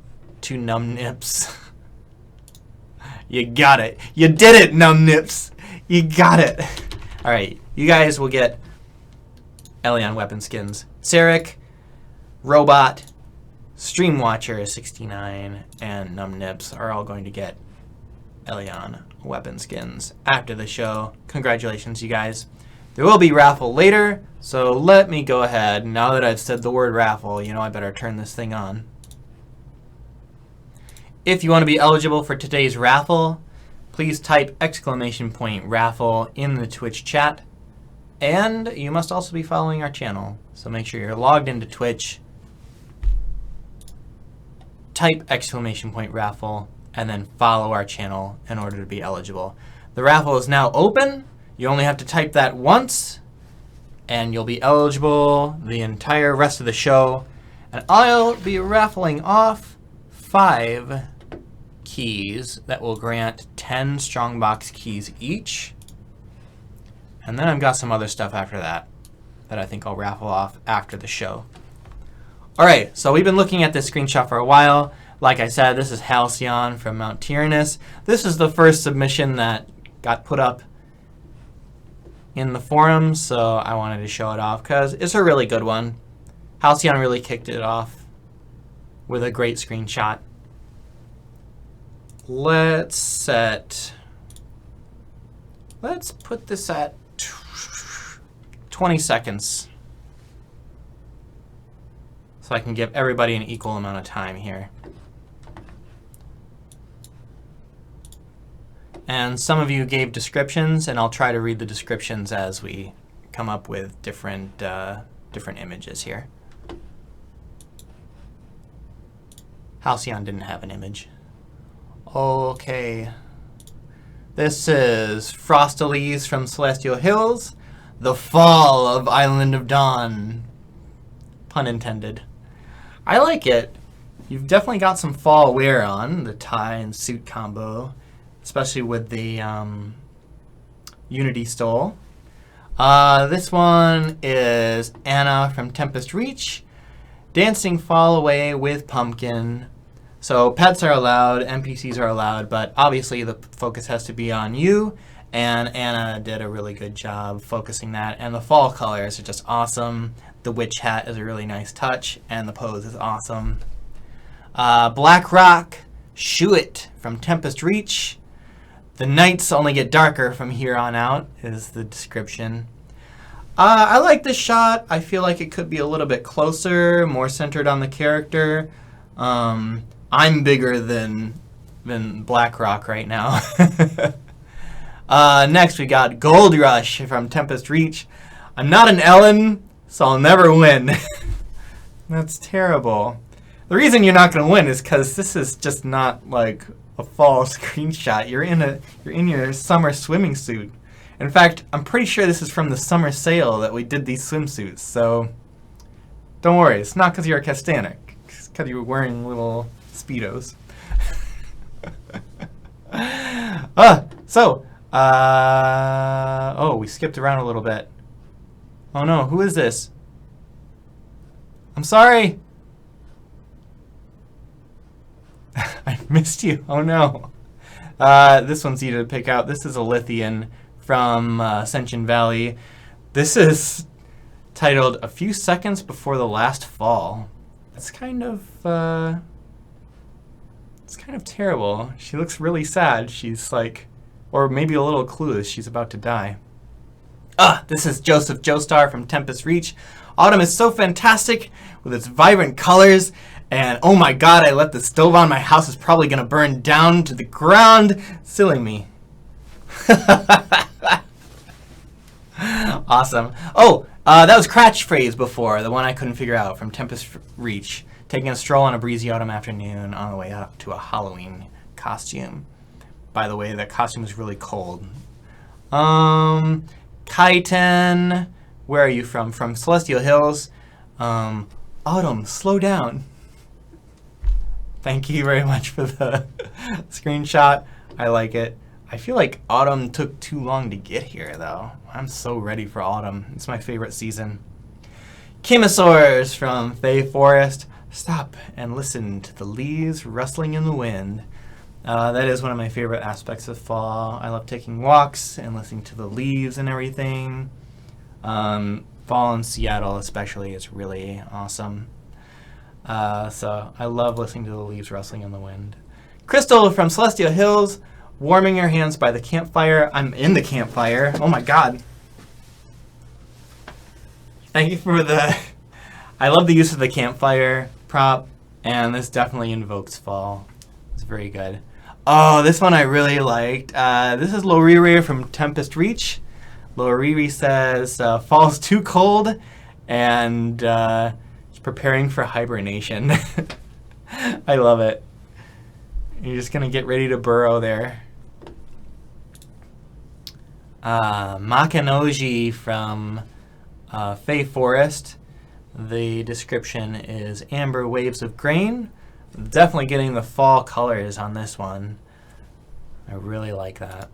to Num Nips. You got it. You did it, Num Nips. You got it. All right, you guys will get Elion weapon skins. Sarek, Robot, Streamwatcher 69, and Num Nips are all going to get Elion weapon skins after the show. Congratulations, you guys. There will be raffle later, so let me go ahead. Now that I've said the word raffle, you know I better turn this thing on. If you want to be eligible for today's raffle, please type !raffle in the Twitch chat. And you must also be following our channel. So make sure you're logged into Twitch. Type !raffle and then follow our channel in order to be eligible. The raffle is now open. You only have to type that once and you'll be eligible the entire rest of the show. And I'll be raffling off 5 keys that will grant 10 Strongbox keys each. And then I've got some other stuff after that I think I'll raffle off after the show. Alright, so we've been looking at this screenshot for a while. Like I said, this is Halcyon from Mount Tyrannus. This is the first submission that got put up in the forums, so I wanted to show it off because it's a really good one. Halcyon really kicked it off with a great screenshot. Let's put this at 20 seconds so I can give everybody an equal amount of time here. And some of you gave descriptions, and I'll try to read the descriptions as we come up with different images here. Halcyon didn't have an image. Okay. This is Frostalise from Celestial Hills, The Fall of Island of Dawn. Pun intended. I like it. You've definitely got some fall wear on, the tie and suit combo, especially with the Unity stole. This one is Anna from Tempest Reach, Dancing Fall Away with Pumpkin. So pets are allowed, NPCs are allowed, but obviously the focus has to be on you, and Anna did a really good job focusing that, and the fall colors are just awesome. The witch hat is a really nice touch, and the pose is awesome. Black Rock, Shuit from Tempest Reach. The nights only get darker from here on out is the description. I like this shot. I feel like it could be a little bit closer, more centered on the character. I'm bigger than Black Rock right now. Next we got Gold Rush from Tempest Reach. I'm not an Ellen, so I'll never win. That's terrible. The reason you're not going to win is because this is just not like a fall screenshot. You're in your summer swimming suit. In fact, I'm pretty sure this is from the summer sale that we did these swimsuits. So don't worry, it's not because you're a Castanic. It's because you were wearing little Speedos. Oh, we skipped around a little bit. Oh no, who is this? I'm sorry. I missed you. Oh no. This one's easy to pick out. This is a Lithian from Ascension Valley. This is titled A Few Seconds Before the Last Fall. It's kind of terrible. She looks really sad. She's like, or maybe a little clueless. She's about to die. This is Joseph Joestar from Tempest Reach. Autumn is so fantastic with its vibrant colors. And oh my god, I let the stove on. My house is probably going to burn down to the ground. Silly me. Awesome. Oh, that was catchphrase before, the one I couldn't figure out from Tempest Reach. Taking a stroll on a breezy autumn afternoon on the way up to a Halloween costume. By the way, that costume is really cold. Kaiten, where are you from? From Celestial Hills. Autumn, slow down. Thank you very much for the screenshot. I like it. I feel like autumn took too long to get here, though. I'm so ready for autumn. It's my favorite season. Chemisaurs from Fey Forest. Stop and listen to the leaves rustling in the wind. That is one of my favorite aspects of fall. I love taking walks and listening to the leaves and everything. Fall in Seattle especially is really awesome. So I love listening to the leaves rustling in the wind. Crystal from Celestial Hills, warming your hands by the campfire. I'm in the campfire. Oh my god. Thank you for the... I love the use of the campfire prop, and this definitely invokes fall. It's very good. Oh, this one I really liked. This is Loriri from Tempest Reach. Loriri says, fall's too cold, and it's preparing for hibernation. I love it. You're just going to get ready to burrow there. Makanoji from Fey Forest. The description is amber waves of grain. Definitely getting the fall colors on this one. I really like that.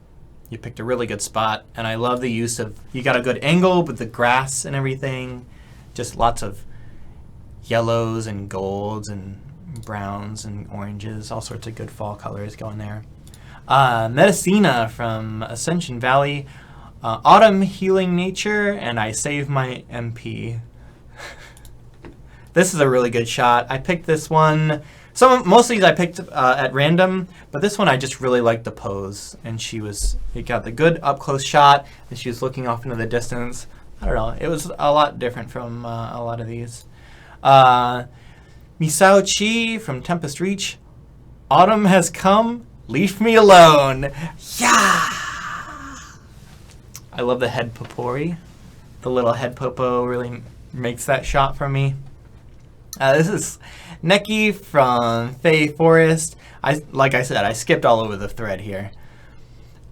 You picked a really good spot, and I love the use of, you got a good angle with the grass and everything. Just lots of yellows and golds and browns and oranges, all sorts of good fall colors going there. Medicina from Ascension Valley. Autumn healing nature, and I save my MP. This is a really good shot. I picked this one. Most of these I picked at random, but this one I just really liked the pose. And it got the good up close shot, and she was looking off into the distance. I don't know. It was a lot different from a lot of these. Misao Chi from Tempest Reach. Autumn has come. Leave me alone. Yeah. I love the head popori. The little head popo really makes that shot for me. This is Neki from Fey Forest. Like I said, I skipped all over the thread here.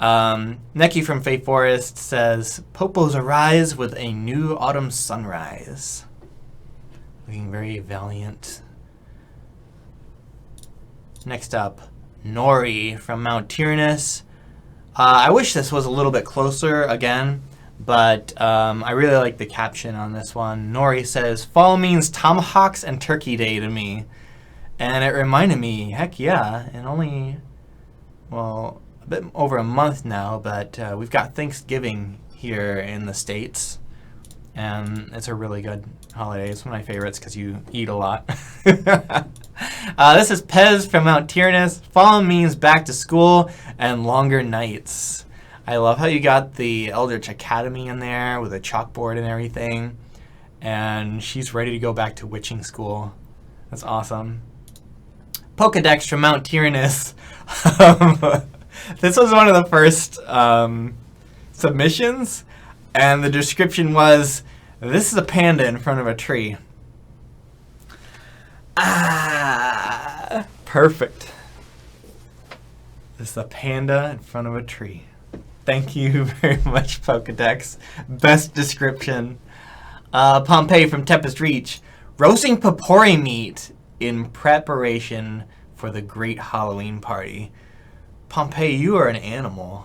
Neki from Fey Forest says, popos arise with a new autumn sunrise. Looking very valiant. Next up, Nori from Mount Tyrannus. I wish this was a little bit closer again, but I really like the caption on this one. Nori says, fall means tomahawks and turkey day to me. And it reminded me, heck yeah, and only, well, a bit over a month now, but we've got Thanksgiving here in the States. And it's a really good holiday. It's one of my favorites because you eat a lot. This is Pez from Mount Tyrannus. Fall means back to school and longer nights. I love how you got the Eldritch Academy in there with a chalkboard and everything. And she's ready to go back to witching school. That's awesome. Pokedex from Mount Tyrannus. This was one of the first submissions. And the description was, this is a panda in front of a tree. Ah, perfect. This is a panda in front of a tree. Thank you very much, Pokedex. Best description. Pompeii from Tempest Reach. Roasting popori meat in preparation for the great Halloween party. Pompeii, you are an animal.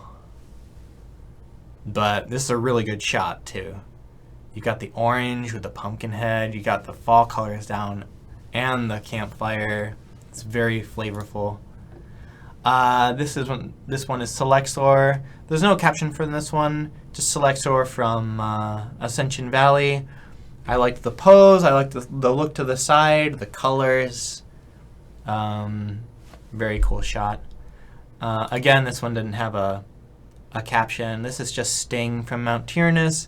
But this is a really good shot, too. You got the orange with the pumpkin head. You got the fall colors down and the campfire. It's very flavorful. This one is Selexor. There's no caption for this one. Just Selexor from Ascension Valley. I liked the pose. I liked the look to the side, the colors. Very cool shot. Again, this one didn't have a caption. This is just Sting from Mount Tyrannus.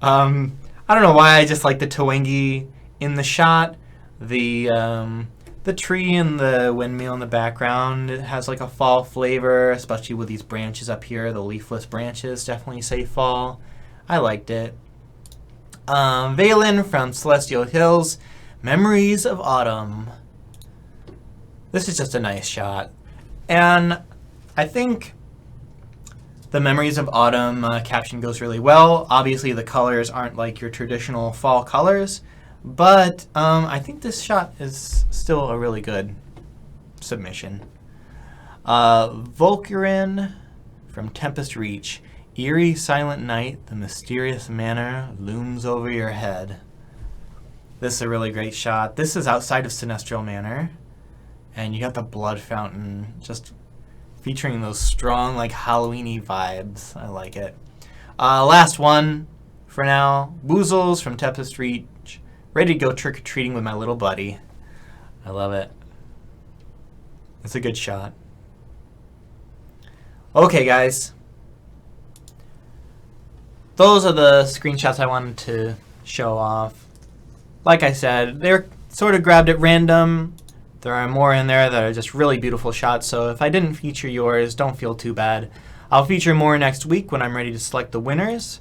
I don't know why I just like the Twengi in the shot. The The tree and the windmill in the background, it has like a fall flavor, especially with these branches up here. The leafless branches definitely say fall. I liked it. Valen from Celestial Hills, Memories of Autumn. This is just a nice shot. And I think the Memories of Autumn caption goes really well. Obviously the colors aren't like your traditional fall colors, but I think this shot is still a really good submission. Volcarin from Tempest Reach. Eerie silent night, the mysterious manor looms over your head. This is a really great shot. This is outside of Sinestral Manor. And you got the blood fountain just featuring those strong, like, Halloween-y vibes. I like it. Last one for now. Boozles from Tempest Reach. Ready to go trick-or-treating with my little buddy. I love it. It's a good shot. Okay, guys. Those are the screenshots I wanted to show off. Like I said, they're sort of grabbed at random. There are more in there that are just really beautiful shots, so if I didn't feature yours, don't feel too bad. I'll feature more next week when I'm ready to select the winners,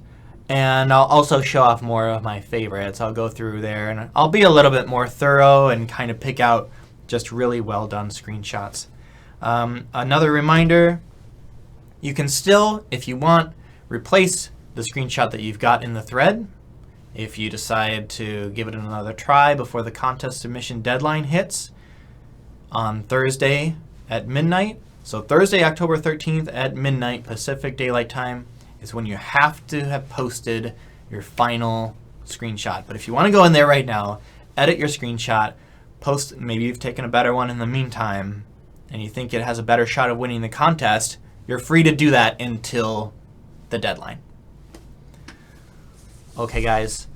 and I'll also show off more of my favorites. I'll go through there, and I'll be a little bit more thorough and kind of pick out just really well done screenshots. Another reminder, you can still, if you want, replace the screenshot that you've got in the thread if you decide to give it another try before the contest submission deadline hits on Thursday at midnight. So Thursday, October 13th at midnight Pacific Daylight Time is when you have to have posted your final screenshot. But if you want to go in there right now, edit your screenshot, post, maybe you've taken a better one in the meantime, and you think it has a better shot of winning the contest, you're free to do that until the deadline. Okay, guys,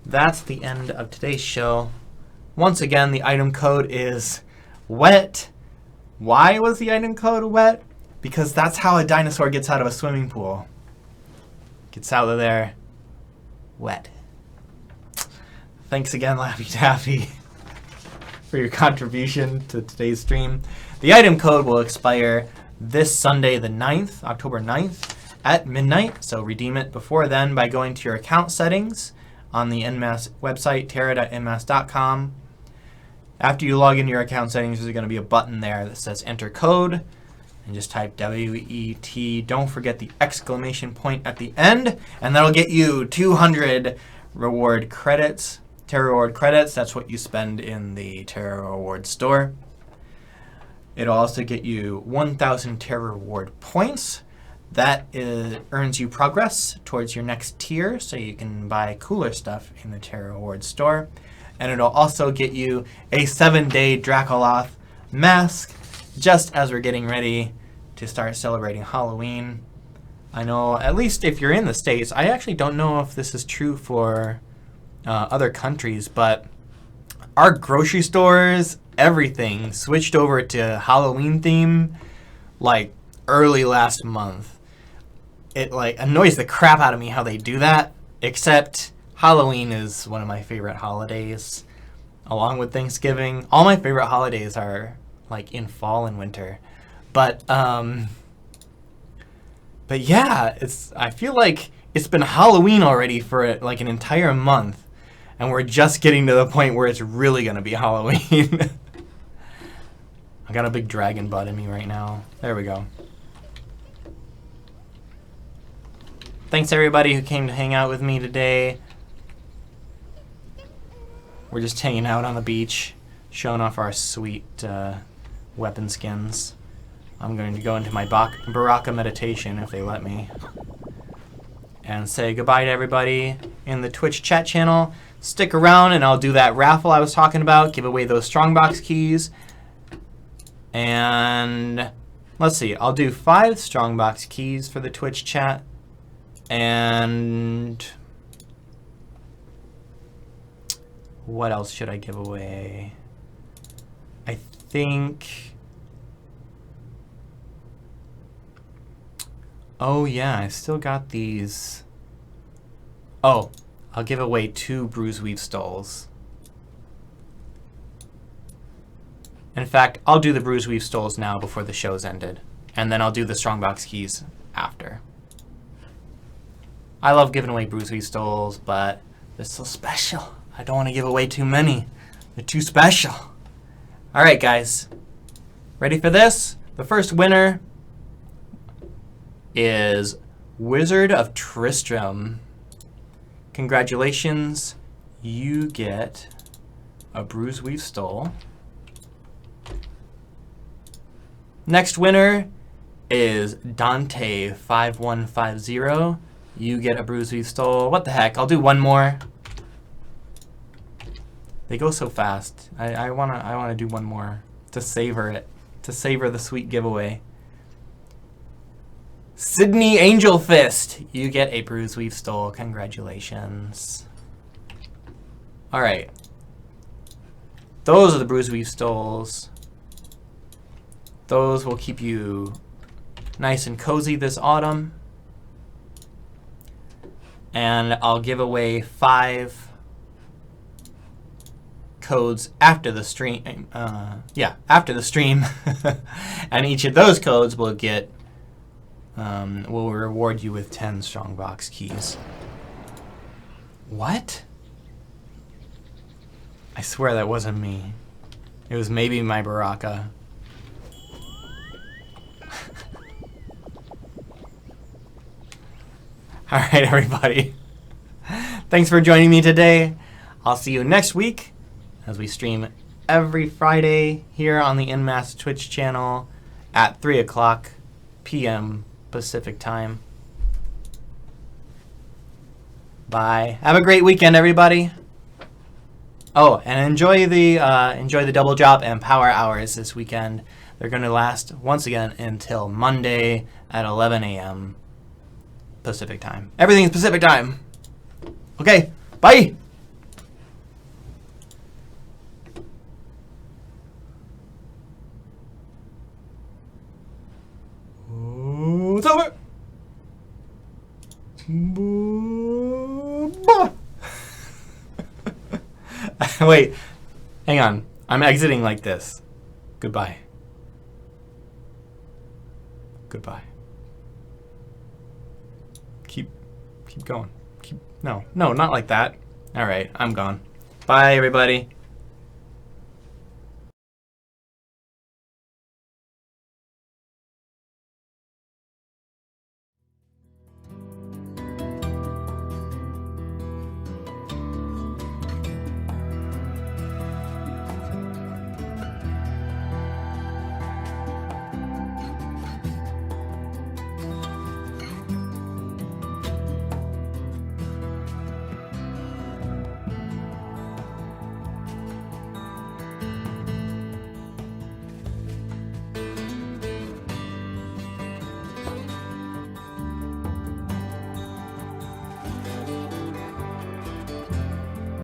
that's the end of today's show. Once again, the item code is wet. Why was the item code wet? Because that's how a dinosaur gets out of a swimming pool. Gets out of there wet. Thanks again, Laffy Taffy, for your contribution to today's stream. The item code will expire this Sunday, the 9th, October 9th, at midnight, so redeem it before then by going to your account settings on the NMAS website, tera.nmas.com. After you log into your account settings, there's going to be a button there that says enter code, and just type WET. Don't forget the exclamation point at the end, and that'll get you 200 reward credits, TERA reward credits. That's what you spend in the TERA reward store. It'll also get you 1,000 TERA reward points. That earns you progress towards your next tier, so you can buy cooler stuff in the TERA reward store. And it'll also get you a 7-day Dracoloth mask, just as we're getting ready to start celebrating Halloween. I know, at least if you're in the States, I actually don't know if this is true for other countries, but our grocery stores, everything switched over to Halloween theme like early last month. It like annoys the crap out of me how they do that, except Halloween is one of my favorite holidays, along with Thanksgiving. All my favorite holidays are like in fall and winter. But yeah, I feel like it's been Halloween already for like an entire month, and we're just getting to the point where it's really gonna be Halloween. I got a big dragon butt in me right now. There we go. Thanks everybody who came to hang out with me today. We're just hanging out on the beach, showing off our sweet weapon skins. I'm going to go into my Baraka meditation if they let me, and say goodbye to everybody in the Twitch chat channel. Stick around and I'll do that raffle I was talking about, give away those strongbox keys. And let's see, I'll do 5 strongbox keys for the Twitch chat. And what else should I give away? I think, oh yeah, I still got these. Oh, I'll give away 2 Bruise Weave Stalls. In fact, I'll do the Bruise Weave Stoles now before the show's ended. And then I'll do the Strongbox keys after. I love giving away Bruise Weave Stoles, but they're so special. I don't want to give away too many. They're too special. All right, guys. Ready for this? The first winner is Wizard of Tristram. Congratulations. You get a Bruise Weave Stole. Next winner is Dante5150. You get a Bruise Weave Stole. What the heck? I'll do one more. They go so fast. I wanna do one more to savor it, to savor the sweet giveaway. Sydney Angel Fist. You get a Bruise Weave Stole. Congratulations. All right. Those are the Bruise Weave Stoles. Those will keep you nice and cozy this autumn. And I'll give away 5 codes after the stream. After the stream. And each of those codes will get, will reward you with 10 Strongbox keys. What? I swear that wasn't me. It was maybe my Baraka. All right, everybody. Thanks for joining me today. I'll see you next week as we stream every Friday here on the InMass Twitch channel at 3 o'clock p.m. Pacific time. Bye. Have a great weekend, everybody. Oh, and enjoy the double drop and power hours this weekend. They're going to last once again until Monday at 11 a.m. Pacific time. Everything's Pacific time. Okay, bye. Oh, it's over. Wait, hang on. I'm exiting like this. Goodbye. Goodbye. Keep going. No, not like that. All right, I'm gone. Bye, everybody.